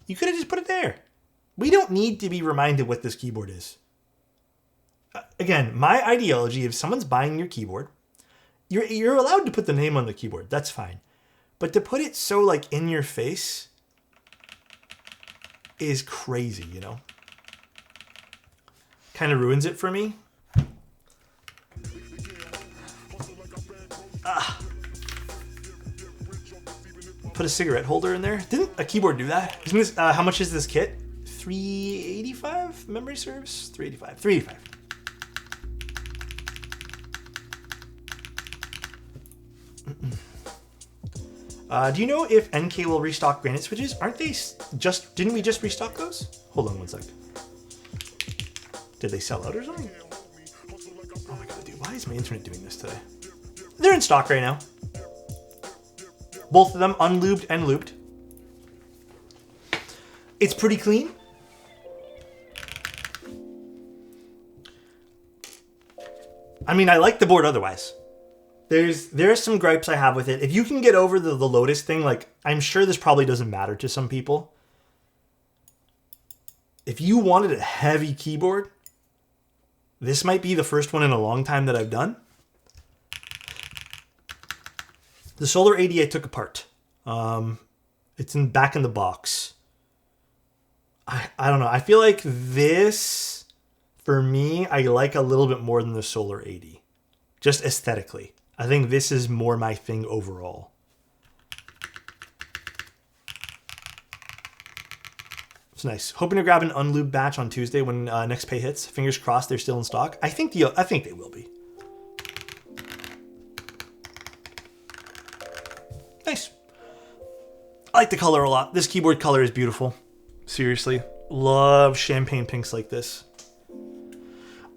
You could have just put it there. We don't need to be reminded what this keyboard is. again, my ideology, if someone's buying your keyboard, you're allowed to put the name on the keyboard. That's fine. But to put it so like in your face is crazy, you know? Kind of ruins it for me. Put a cigarette holder in there. Didn't a keyboard do that? Isn't this, how much is this kit? $385, memory serves? $385. Do you know if NK will restock granite switches? Aren't they didn't we just restock those? Hold on one sec. Did they sell out or something? Oh my god, dude, why is my internet doing this today? They're in stock right now. Both of them unlubed and lubed. It's pretty clean. I mean, I like the board otherwise. There are some gripes I have with it. If you can get over the Lotus thing, like, I'm sure this probably doesn't matter to some people. If you wanted a heavy keyboard, this might be the first one in a long time that I've done. The Solar 80 I took apart. It's back in the box. I don't know. I feel like this, for me, I like a little bit more than the Solar 80. Just aesthetically. I think this is more my thing overall. It's nice. Hoping to grab an unlubed batch on Tuesday when next pay hits. Fingers crossed they're still in stock. I think they will be. Nice. I like the color a lot. This keyboard color is beautiful. Seriously. Love champagne pinks like this.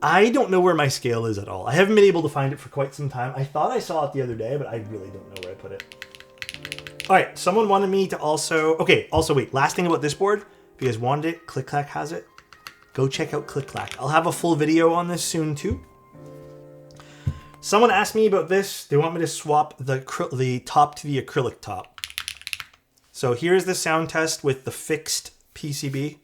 I don't know where my scale is at all. I haven't been able to find it for quite some time. I thought I saw it the other day, but I really don't know where I put it. All right, someone wanted me to also... Okay, also wait, last thing about this board. If you guys wanted it, Click Clack has it. Go check out Click Clack. I'll have a full video on this soon too. Someone asked me about this. They want me to swap the top to the acrylic top. So here's the sound test with the fixed PCB.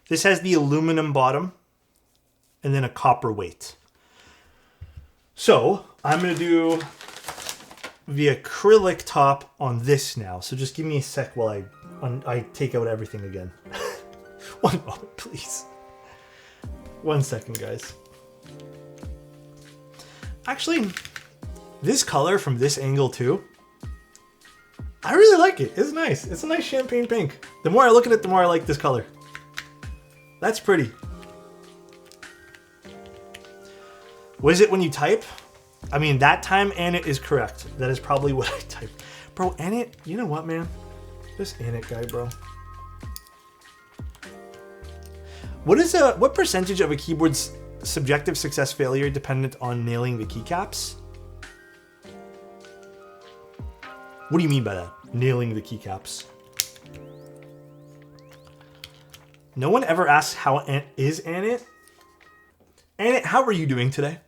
This has the aluminum bottom and then a copper weight. So I'm going to do the acrylic top on this now. So just give me a sec while I take out everything again. One moment, please. 1 second, guys. Actually, this color from this angle too, I really like it. It's nice. It's a nice champagne pink. The more I look at it, the more I like this color. That's pretty. What is it when you type? I mean, that time Anit is correct. That is probably what I typed. Bro, Anit, you know what, man? This Anit guy, bro. What percentage of a keyboard's subjective success failure dependent on nailing the keycaps? What do you mean by that? Nailing the keycaps. No one ever asks how is Anit. Anit, how are you doing today?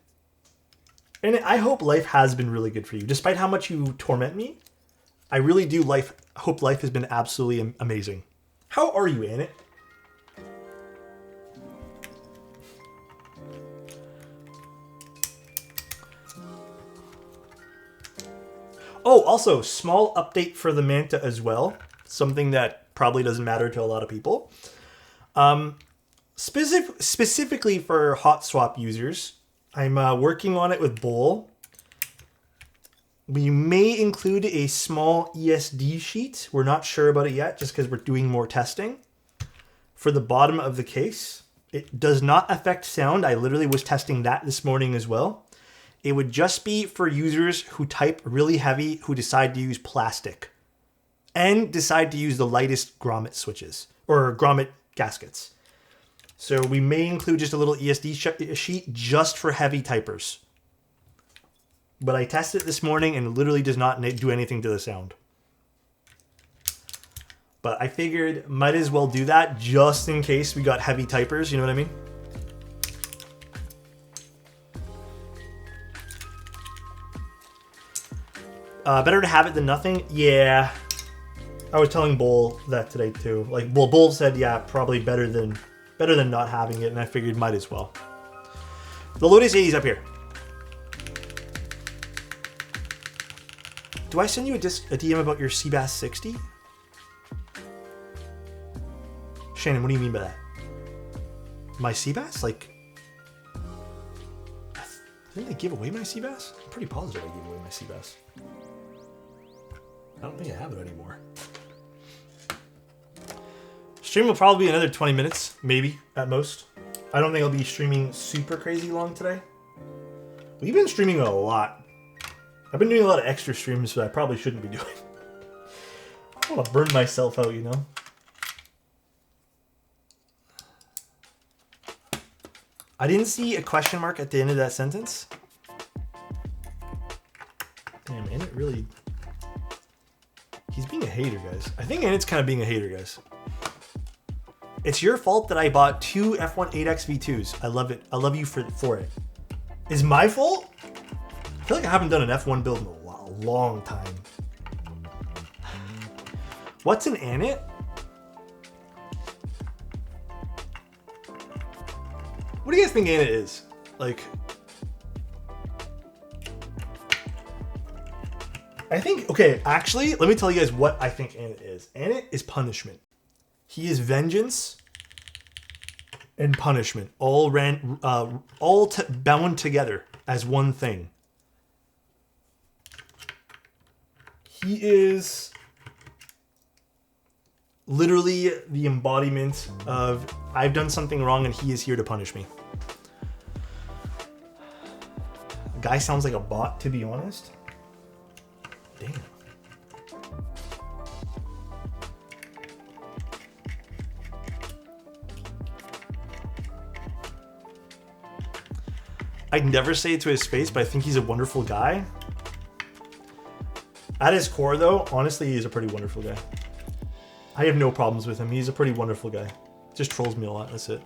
Anit, I hope life has been really good for you. Despite how much you torment me, I really do hope life has been absolutely amazing. How are you, Anit? Oh, also, small update for the Manta as well. Something that probably doesn't matter to a lot of people. Specifically for hot swap users, I'm working on it with Bowl. We may include a small ESD sheet. We're not sure about it yet, just because we're doing more testing. For the bottom of the case, it does not affect sound. I literally was testing that this morning as well. It would just be for users who type really heavy, who decide to use plastic, and decide to use the lightest grommet switches, or grommet gaskets. So we may include just a little ESD sheet just for heavy typers. But I tested it this morning and it literally does not do anything to the sound. But I figured might as well do that just in case we got heavy typers, you know what I mean? Better to have it than nothing? Yeah. I was telling Bull that today too. Like, well, Bull said, yeah, probably better than not having it, and I figured might as well. The Lotus80 is up here. Do I send you a DM about your Seabass 60? Shannon, what do you mean by that? My Seabass? Like, didn't I give away my Seabass? I'm pretty positive I gave away my Seabass. I don't think I have it anymore. Stream will probably be another 20 minutes, maybe, at most. I don't think I'll be streaming super crazy long today. We've been streaming a lot. I've been doing a lot of extra streams that I probably shouldn't be doing. I don't want to burn myself out, you know? I didn't see a question mark at the end of that sentence. Damn, Annette really... He's being a hater, guys. I think Annette's kind of being a hater, guys. It's your fault that I bought 2 F1.8X V2s. I love it. I love you for it. Is my fault? I feel like I haven't done an F1 build in a long time. What's an Annette? What do you guys think Annette is? Like... I think, okay, actually, let me tell you guys what I think Annette is. Annette is punishment. He is vengeance and punishment, all bound together as one thing. He is literally the embodiment of I've done something wrong and he is here to punish me. The guy sounds like a bot, to be honest. Damn. I'd never say it to his face, but I think he's a wonderful guy. At his core, though, honestly, he's a pretty wonderful guy. I have no problems with him. He's a pretty wonderful guy. Just trolls me a lot, that's it.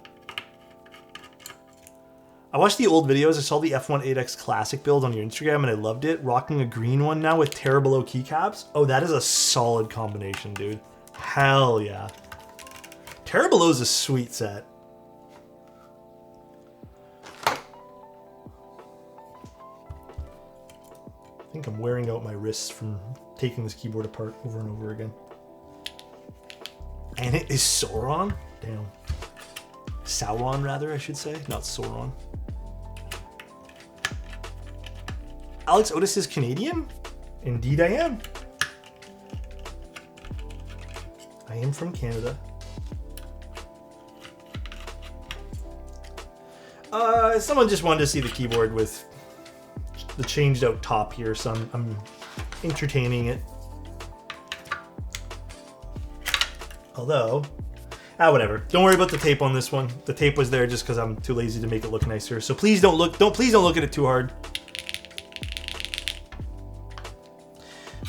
I watched the old videos. I saw the F1.8X Classic build on your Instagram, and I loved it. Rocking a green one now with Terra Below keycaps. Oh, that is a solid combination, dude. Hell yeah. Terra Below is a sweet set. I think I'm wearing out my wrists from taking this keyboard apart over and over again. And it is Sauron? Damn. Sauron, rather, I should say. Not Sauron. Alexotos is Canadian? Indeed I am. I am from Canada. Someone just wanted to see the keyboard with the changed out top here, so I'm entertaining it. Although, whatever. Don't worry about the tape on this one. The tape was there just because I'm too lazy to make it look nicer. So please don't look at it too hard.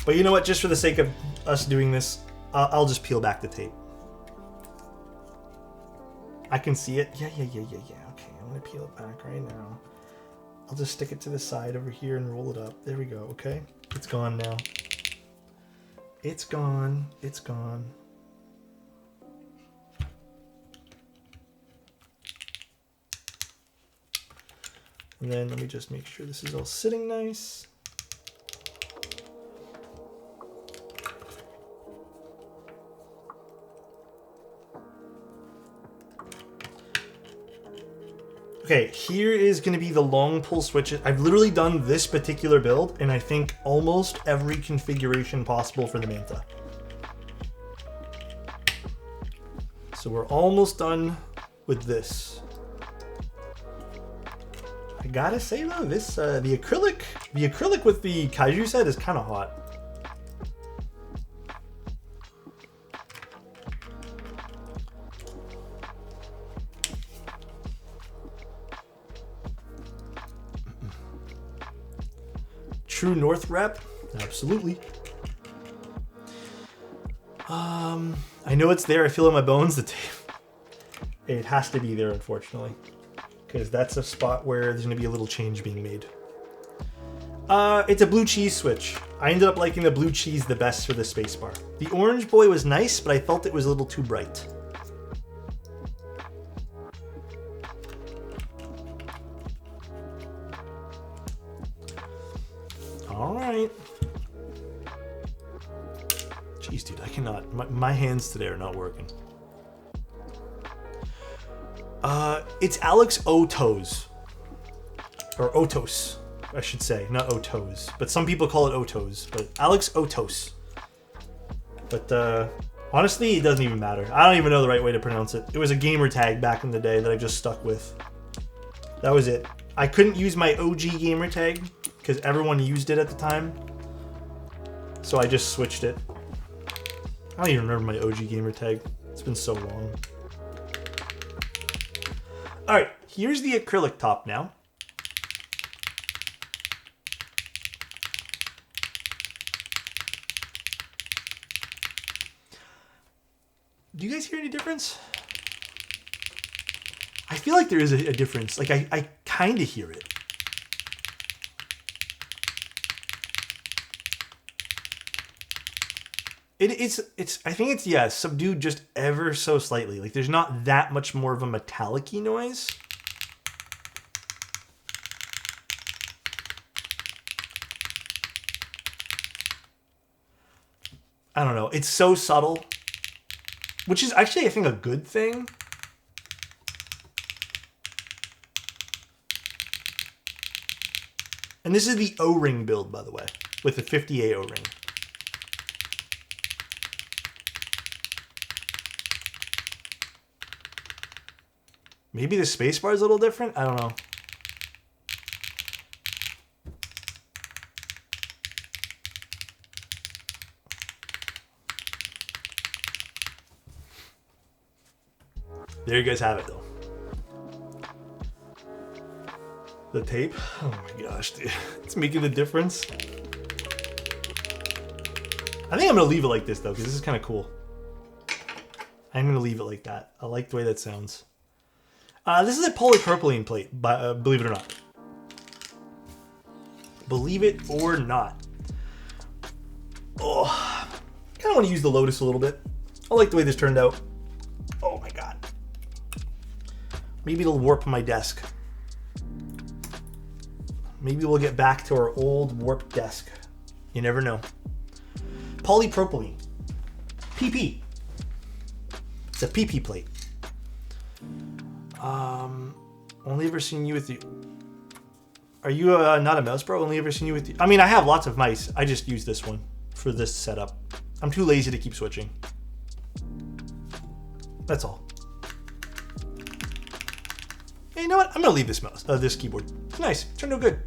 But you know what? Just for the sake of us doing this, I'll just peel back the tape. I can see it. Yeah. Okay, I'm gonna peel it back right now. I'll just stick it to the side over here and roll it up. There we go. Okay, it's gone now. It's gone. It's gone. And then let me just make sure this is all sitting nice. Okay, here is going to be the long pull switches. I've literally done this particular build, and I think almost every configuration possible for the Manta. So we're almost done with this. I gotta say though, this the acrylic with the Kaiju set is kind of hot. True North rep, absolutely. I I know it's there. I feel it in my bones. The tape. It has to be there, unfortunately. Because that's a spot where there's going to be a little change being made. It's a blue cheese switch. I ended up liking the blue cheese the best for the spacebar. The orange boy was nice, but I felt it was a little too bright. All right. Jeez, dude, I cannot. My hands today are not working. It's Alexotos. Or Otos, I should say. Not Otos. But some people call it Otos. But Alexotos. But, honestly, it doesn't even matter. I don't even know the right way to pronounce it. It was a gamer tag back in the day that I just stuck with. That was it. I couldn't use my OG gamer tag because everyone used it at the time. So I just switched it. I don't even remember my OG gamer tag. It's been so long. Alright, here's the acrylic top now. Do you guys hear any difference? I feel like there is a difference. Like, I kind of hear it. It's I think it's, yeah, subdued just ever so slightly. Like, there's not that much more of a metallic-y noise. I don't know. It's so subtle. Which is actually, I think, a good thing. And this is the O-ring build, by the way, with the 50A O-ring. Maybe the spacebar is a little different? I don't know. There you guys have it, though. The tape? Oh my gosh, dude. It's making a difference. I think I'm going to leave it like this, though, because this is kind of cool. I'm going to leave it like that. I like the way that sounds. This is a polypropylene plate, believe it or not. Believe it or not. Oh, I kind of want to use the Lotus a little bit. I like the way this turned out. Oh my god. Maybe it'll warp my desk. Maybe we'll get back to our old warped desk. You never know. Polypropylene. PP. It's a PP plate. Only ever seen you with the... Are you not a mouse bro? Only ever seen you with the... I mean, I have lots of mice. I just use this one for this setup. I'm too lazy to keep switching. That's all. Hey, you know what? I'm gonna leave this mouse, this keyboard. It's nice. It turned out good.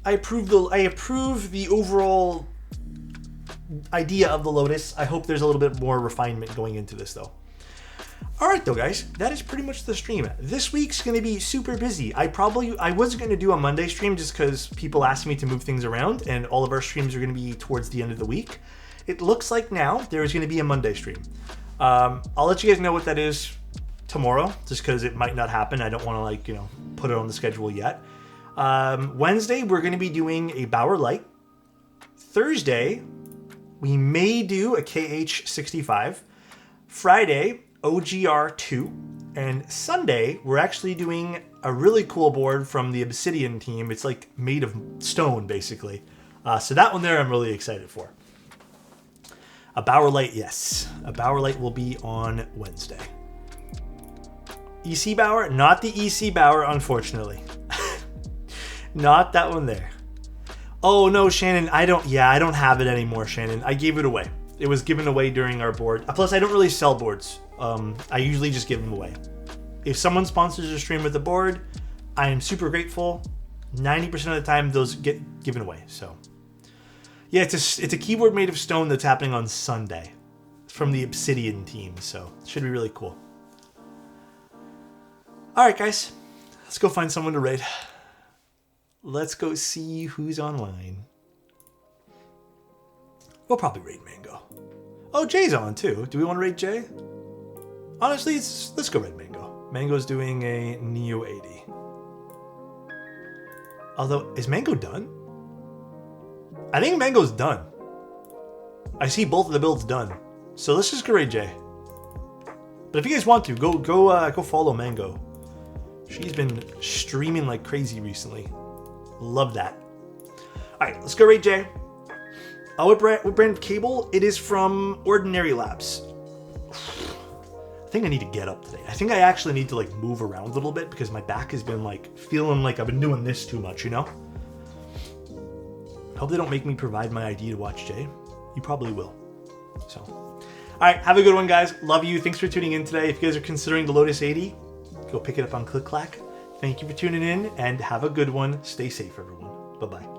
I approve the overall idea of the Lotus. I hope there's a little bit more refinement going into this, though. All right, though, guys, that is pretty much the stream. This week's going to be super busy. I was going to do a Monday stream just because people asked me to move things around, and all of our streams are going to be towards the end of the week. It looks like now there is going to be a Monday stream. I'll let you guys know what that is tomorrow, just because it might not happen. I don't want to, put it on the schedule yet. Wednesday, we're going to be doing a Bauer Light. Thursday, we may do a KH65. Friday, OGR 2, and Sunday we're actually doing a really cool board from the Obsidian team. It's like made of stone, basically. So that one there I'm really excited for. A Bauer Light, yes. A Bauer Light will be on Wednesday. EC Bauer? Not the EC Bauer, unfortunately. Not that one there. Oh no, Shannon, I don't have it anymore, Shannon. I gave it away. It was given away during our board. Plus, I don't really sell boards. I usually just give them away. If someone sponsors a stream with a board, I am super grateful. 90% of the time, those get given away. So, yeah, it's a keyboard made of stone that's happening on Sunday. It's from the Obsidian team, so it should be really cool. All right, guys, let's go find someone to raid. Let's go see who's online. We'll probably raid Mango. Oh, Jay's on too. Do we want to rate Jay? Honestly, let's go Red Mango. Mango's doing a Neo 80. Although, is Mango done? I think Mango's done. I see both of the builds done. So let's just go rate Jay. But if you guys want to, go follow Mango. She's been streaming like crazy recently. Love that. Alright, let's go rate Jay. What brand of cable? It is from Ordinary Labs. I think I need to get up today. I think I actually need to like move around a little bit because my back has been like feeling like I've been doing this too much, you know? Hope they don't make me provide my ID to watch Jay. You probably will. So, alright, have a good one, guys. Love you. Thanks for tuning in today. If you guys are considering the Lotus80, go pick it up on Click Clack. Thank you for tuning in and have a good one. Stay safe, everyone. Bye-bye.